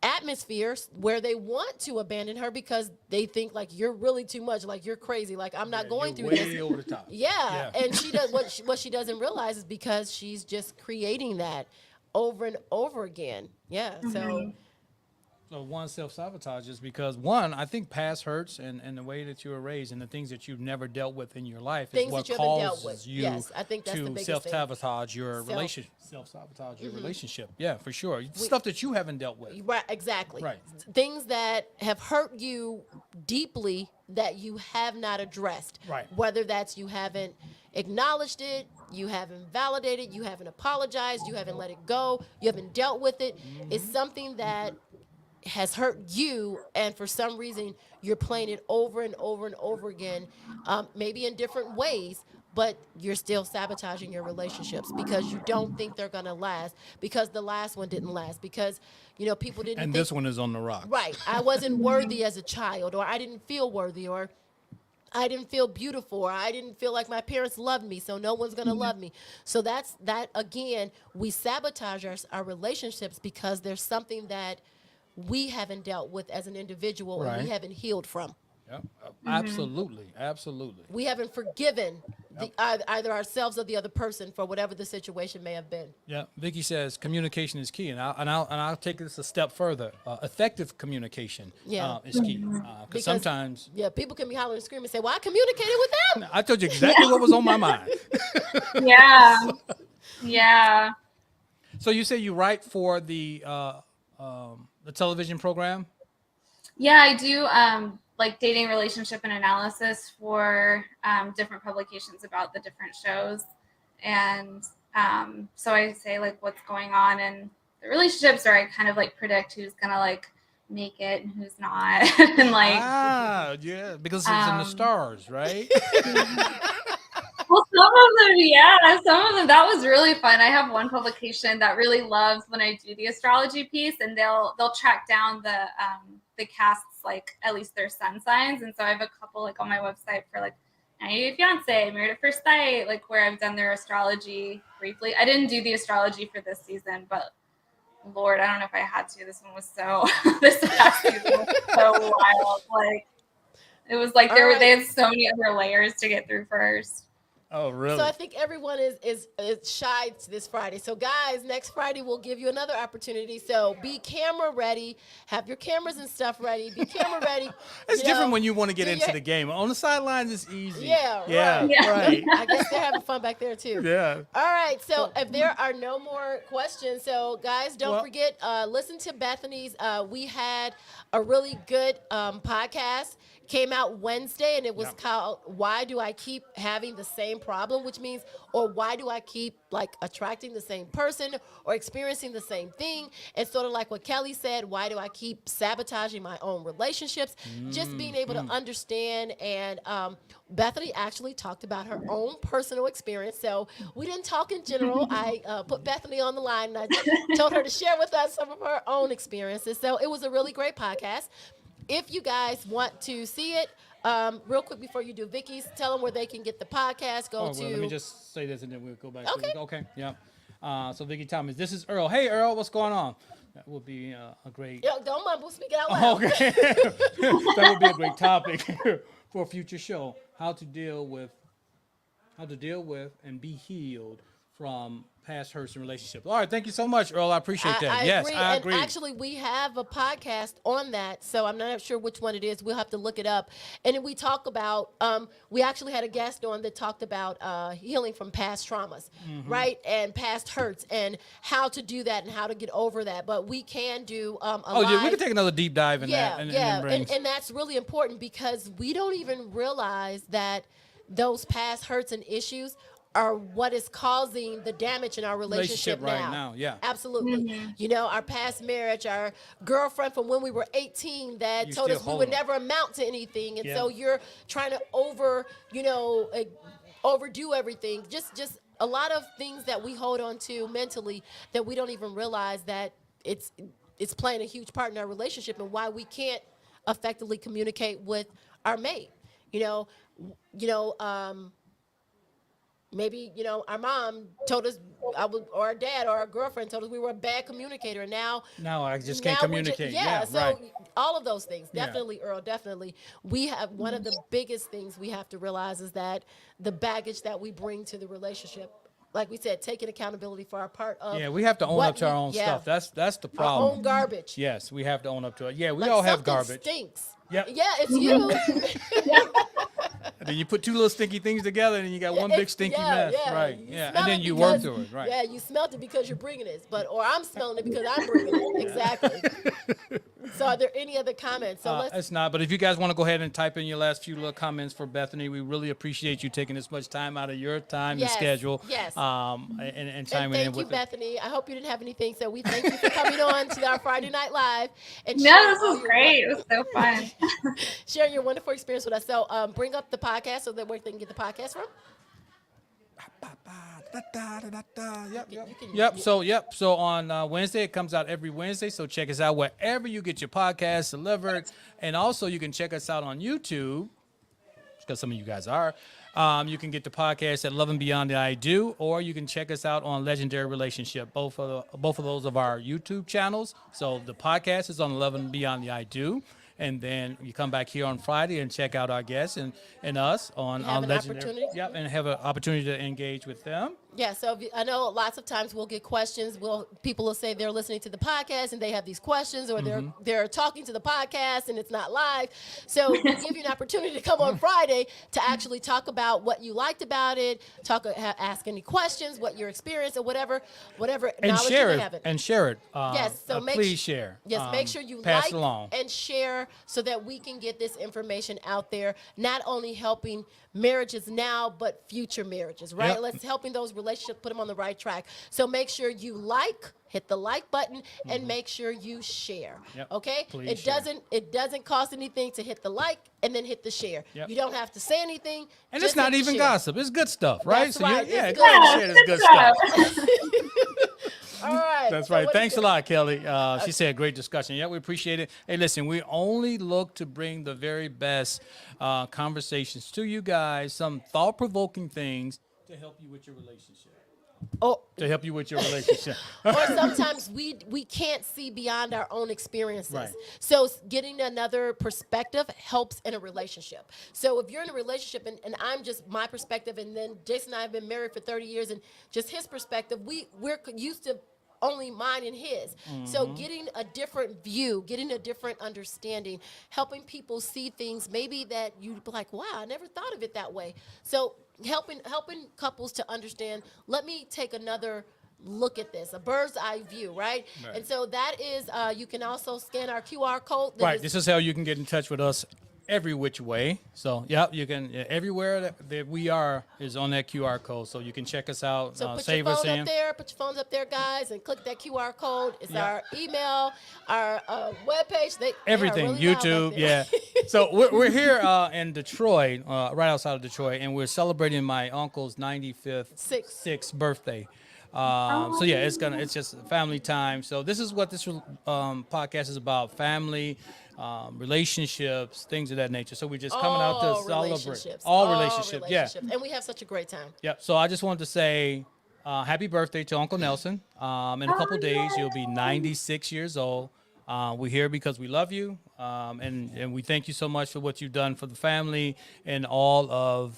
atmosphere where they want to abandon her, because they think like you're really too much, like you're crazy, like I'm not going through this. Way over the top. Yeah. And she does what she doesn't realize is because she's just creating that over and over again. Yeah. So one self-sabotage is because, one, I think past hurts and the way that you were raised and the things that you've never dealt with in your life is what causes you I think that's the to biggest self-sabotage your relationship. Self-sabotage your relationship. Yeah, for sure. Stuff that you haven't dealt with. Right, exactly. Right. Things that have hurt you deeply that you have not addressed. Right. Whether that's you haven't acknowledged it, you haven't validated, you haven't apologized, you haven't let it go, you haven't dealt with it. It's something that has hurt you, and for some reason you're playing it over and over and over again, maybe in different ways, but you're still sabotaging your relationships because you don't think they're gonna last, because the last one didn't last, because people didn't and think, this one is on the rocks. right, I wasn't worthy as a child, or I didn't feel worthy, or I didn't feel beautiful, or I didn't feel like my parents loved me, so no one's going to love me. So that again, we sabotage our relationships because there's something that we haven't dealt with as an individual, and we haven't healed from. Yep. Absolutely. We haven't forgiven either ourselves or the other person for whatever the situation may have been. Yeah. Vicky says communication is key, and I'll take this a step further. Effective communication is key, because sometimes people can be hollering and screaming and say, "Well, I communicated with them." I told you exactly what was on my mind. Yeah. So you say you write for the television program? Yeah, I do like dating, relationship, and analysis for different publications about the different shows. And so I say like what's going on in the relationships, or I kind of like predict who's gonna like make it and who's not. And like because it's in the stars, right? Well, some of them, that was really fun. I have one publication that really loves when I do the astrology piece, and they'll track down the cast's like at least their sun signs. And so I have a couple like on my website for like 90 Day Fiance, Married at First Sight, like where I've done their astrology briefly. I didn't do the astrology for this season, but Lord, I don't know if I had to. This one was so, this past season was so wild. Like, it was like they had so many other layers to get through first. Oh, really? So I think everyone is shy this Friday. So guys, next Friday we'll give you another opportunity. So be camera ready. Have your cameras and stuff ready. Be camera ready. It's different when you want to get into the game. On the sidelines, it's easy. Yeah, right. I guess they're having fun back there too. Yeah. All right. So if there are no more questions, so guys, don't forget, listen to Bethany's. We had a really good podcast. Came out Wednesday, and it was called "Why Do I Keep Having the Same Problem?" Which means, or why do I keep like attracting the same person or experiencing the same thing? And sort of like what Kelly said, why do I keep sabotaging my own relationships? Just being able to understand. And Bethany actually talked about her own personal experience. So we didn't talk in general. I put Bethany on the line, and I told her to share with us some of her own experiences. So it was a really great podcast. If you guys want to see it, real quick before you do, Vicky's, tell them where they can get the podcast. Go to. Let me just say this and then we'll go back. Okay. Okay. Yeah. So Vicky Thomas, this is Earl. Hey, Earl, what's going on? That would be a great. Yo, don't mumble, speak it out loud. Okay. That would be a great topic for a future show. How to deal with and be healed from past hurts and relationships. All right, thank you so much, Earl. I appreciate that. I agree. And actually, we have a podcast on that, so I'm not sure which one it is. We'll have to look it up. And then we talk about, we actually had a guest on that talked about healing from past traumas, right? And past hurts and how to do that and how to get over that. But we can do we can take another deep dive in that. And that's really important because we don't even realize that those past hurts and issues are what is causing the damage in our relationship right now. Yeah, absolutely. You know, our past marriage, our girlfriend from when we were 18 that told us we would never amount to anything, and so you're trying to overdo everything. Just a lot of things that we hold on to mentally that we don't even realize that it's playing a huge part in our relationship and why we can't effectively communicate with our mate. Maybe, our mom told us, or our dad or our girlfriend told us we were a bad communicator. And now I just can't communicate. All of those things. Definitely, Earl, definitely. We have one of the biggest things we have to realize is that the baggage that we bring to the relationship, like we said, taking accountability for our part of. Yeah, we have to own up to our own stuff. That's the problem. Our own garbage. Yes, we have to own up to it. Yeah, we all have garbage. Stinks. Yep. Yeah, it's you. And then you put two little stinky things together, and you got one big stinky mess, right? Yeah, and then you work through it, right? Yeah, you smelled it because you're bringing it, or I'm smelling it because I'm bringing it. Exactly. So, are there any other comments? It's not, but if you guys want to go ahead and type in your last few little comments for Bethany, we really appreciate you taking this much time out of your time and schedule. Yes. And chiming in with thank you, Bethany. I hope you didn't have anything, so we thank you for coming on to our Friday Night Live. And this was great. It was so fun. Sharing your wonderful experience with us. So, bring up the podcast so that where they can get the podcast from. So on Wednesday, it comes out every Wednesday. So check us out wherever you get your podcast delivered. And also you can check us out on YouTube, because some of you guys are. You can get the podcast at Love and Beyond the I Do, or you can check us out on Legendary Relationship. Both of those of our YouTube channels. So the podcast is on Love and Beyond the I Do. And then you come back here on Friday and check out our guests and us on Legendary. Yep, and have an opportunity to engage with them. Yeah, so I know lots of times we'll get questions. People will say they're listening to the podcast and they have these questions, or they're talking to the podcast and it's not live. So we give you an opportunity to come on Friday to actually talk about what you liked about it, ask any questions, what your experience or whatever and share it. Have it. And share it. Yes, so please share. Yes, make sure you pass like it along and share so that we can get this information out there, not only helping marriages now, but future marriages, right? Yep. Let's helping those relationships, put them on the right track. So make sure you hit the like button, and make sure you share. Yep. Okay? Please It doesn't cost anything to hit the like and then hit the share. Yep. You don't have to say anything. And it's not even gossip. It's good stuff, right? That's right. Go It's ahead and share this good stuff. All right. That's So right. what is Thanks a it? lot, Kelly. She said great discussion. Yeah, we appreciate it. Hey, listen, we only look to bring the very best conversations to you guys, some thought-provoking things to help you with your relationship. Oh, To help you with your relationship. or sometimes we can't see beyond our own experiences. Right. So getting another perspective helps in a relationship. So if you're in a relationship and I'm just my perspective, and then Jason and I have been married for 30 years, and just his perspective, we're used to only mine and his. So getting a different view, getting a different understanding, helping people see things maybe that you'd be like, wow, I never thought of it that way. So helping couples to understand, let me take another look at this, a bird's eye view, right? Right. And so that is, you can also scan our QR code. That Right. is- This is how you can get in touch with us every which way. So, yeah, you can, everywhere that we are is on that QR code. So you can check us out, So put save your us phone in. up there, put your phones up there, guys, and click that QR code. It's Yeah. our email, our webpage. They are Everything, really loud back YouTube, there. yeah. So we're here in Detroit, right outside of Detroit, and we're celebrating my uncle's 95th sixth birthday. So yeah, it's just family time. So this is what this podcast is about: family, relationships, things of that nature. So we're just coming out to All celebrate relationships. all relationships. Yeah, And we have such a great time. yeah. So I just wanted to say happy birthday to Uncle Nelson. In a couple days, you'll be 96 years old. We're here because we love you, and we thank you so much for what you've done for the family and all of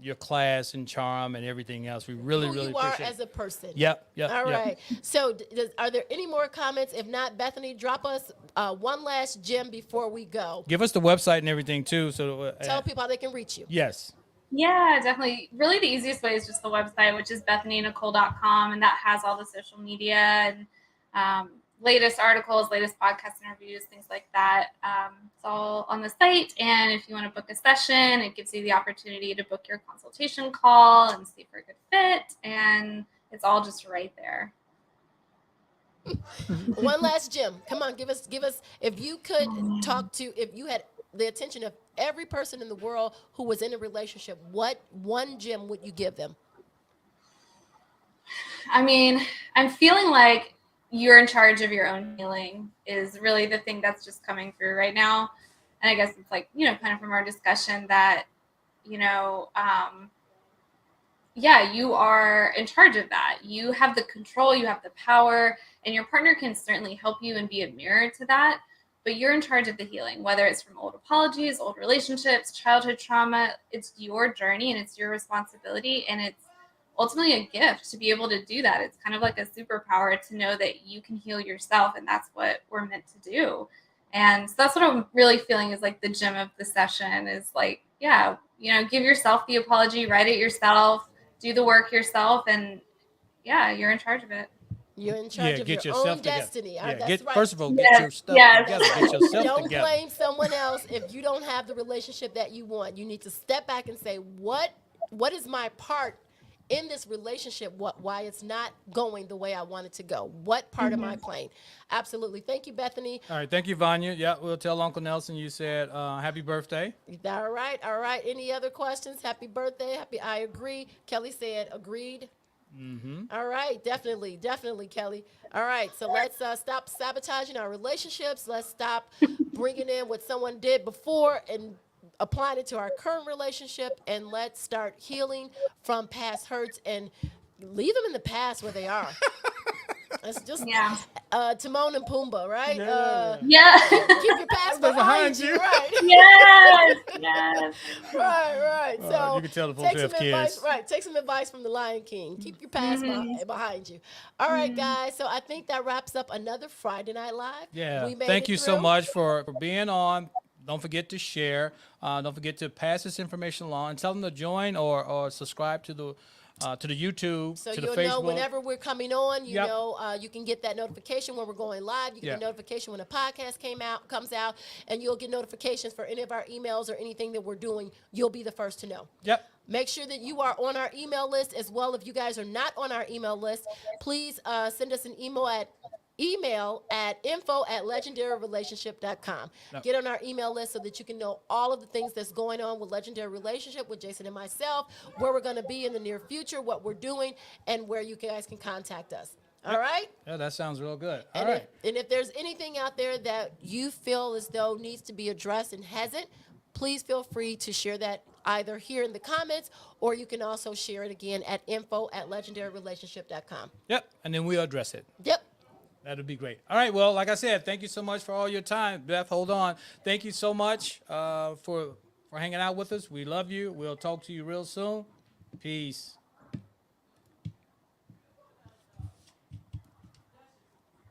your class and charm and everything else. We really, Who really you are appreciate as a person. Yep, yep. All yep. right. So, are there any more comments? If not, Bethany, drop us one last gem before we go. Give us the website and everything too. So Tell people how they can reach you. yes. Yeah, definitely. Really, the easiest way is just the website, which is bethanynicole.com, and that has all the social media and latest articles, latest podcast interviews, things like that. It's all on the site. And if you want to book a session, it gives you the opportunity to book your consultation call and see if we're a good fit. And it's all just right there. One last gem. Come on, give us. If you could if you had the attention of every person in the world who was in a relationship, what one gem would you give them? I mean, I'm feeling like you're in charge of your own healing is really the thing that's just coming through right now. And I guess it's like, kind of from our discussion that, yeah, you are in charge of that. You have the control, you have the power, and your partner can certainly help you and be a mirror to that. But you're in charge of the healing, whether it's from old apologies, old relationships, childhood trauma. It's your journey and it's your responsibility. And it's ultimately a gift to be able to do that. It's kind of like a superpower to know that you can heal yourself. And that's what we're meant to do. And so that's what I'm really feeling is like the gem of the session is like, yeah, give yourself the apology, write it yourself, do the work yourself. And yeah, you're in charge of it. You're in charge of get your yourself own together. destiny. Yeah, That's right. First of all, Yes, get your stuff yes. together. Get yourself Don't together. blame someone else if you don't have the relationship that you want. You need to step back and say, what is my part in this relationship? Why it's not going the way I want it to go? What part am I playing? Absolutely. Thank you, Bethany. All right, thank you, Vanya. Yeah, we'll tell Uncle Nelson you said happy birthday. All right. All right. Any other questions? Happy birthday. I agree. Kelly said agreed. All right, definitely, Kelly. All right, so let's stop sabotaging our relationships. Let's stop bringing in what someone did before and applying it to our current relationship, and let's start healing from past hurts and leave them in the past where they are. It's just Timon and Pumbaa, right? Yeah. Keep your past behind you, right? Yes. Right. So you can tell the folks take have some kids. advice. Right, take some advice from the Lion King. Keep your past behind you. All right, guys. So I think that wraps up another Friday Night Live. Yeah. We made Thank it you so through. much for being on. Don't forget to share. Don't forget to pass this information along and tell them to join or subscribe to the YouTube, So to the you'll Facebook. know whenever we're coming on. You Yep. know, you can get that notification when we're going live. You get Yeah. the notification when a podcast comes out, and you'll get notifications for any of our emails or anything that we're doing. You'll be the first to know. Yep. Make sure that you are on our email list as well. If you guys are not on our email list, please send us an email at info@legendaryrelationship.com. Yep. Get on our email list so that you can know all of the things that's going on with Legendary Relationship with Jason and myself, where we're going to be in the near future, what we're doing, and where you guys can contact us. All right? Yeah, that sounds real good. All And, right. if there's anything out there that you feel as though needs to be addressed and hasn't, please feel free to share that either here in the comments, or you can also share it again at info@legendaryrelationship.com. Yep. And then we'll address it. Yep. That'd be great. All right. Well, like I said, thank you so much for all your time. Beth, hold on. Thank you so much for hanging out with us. We love you. We'll talk to you real soon. Peace.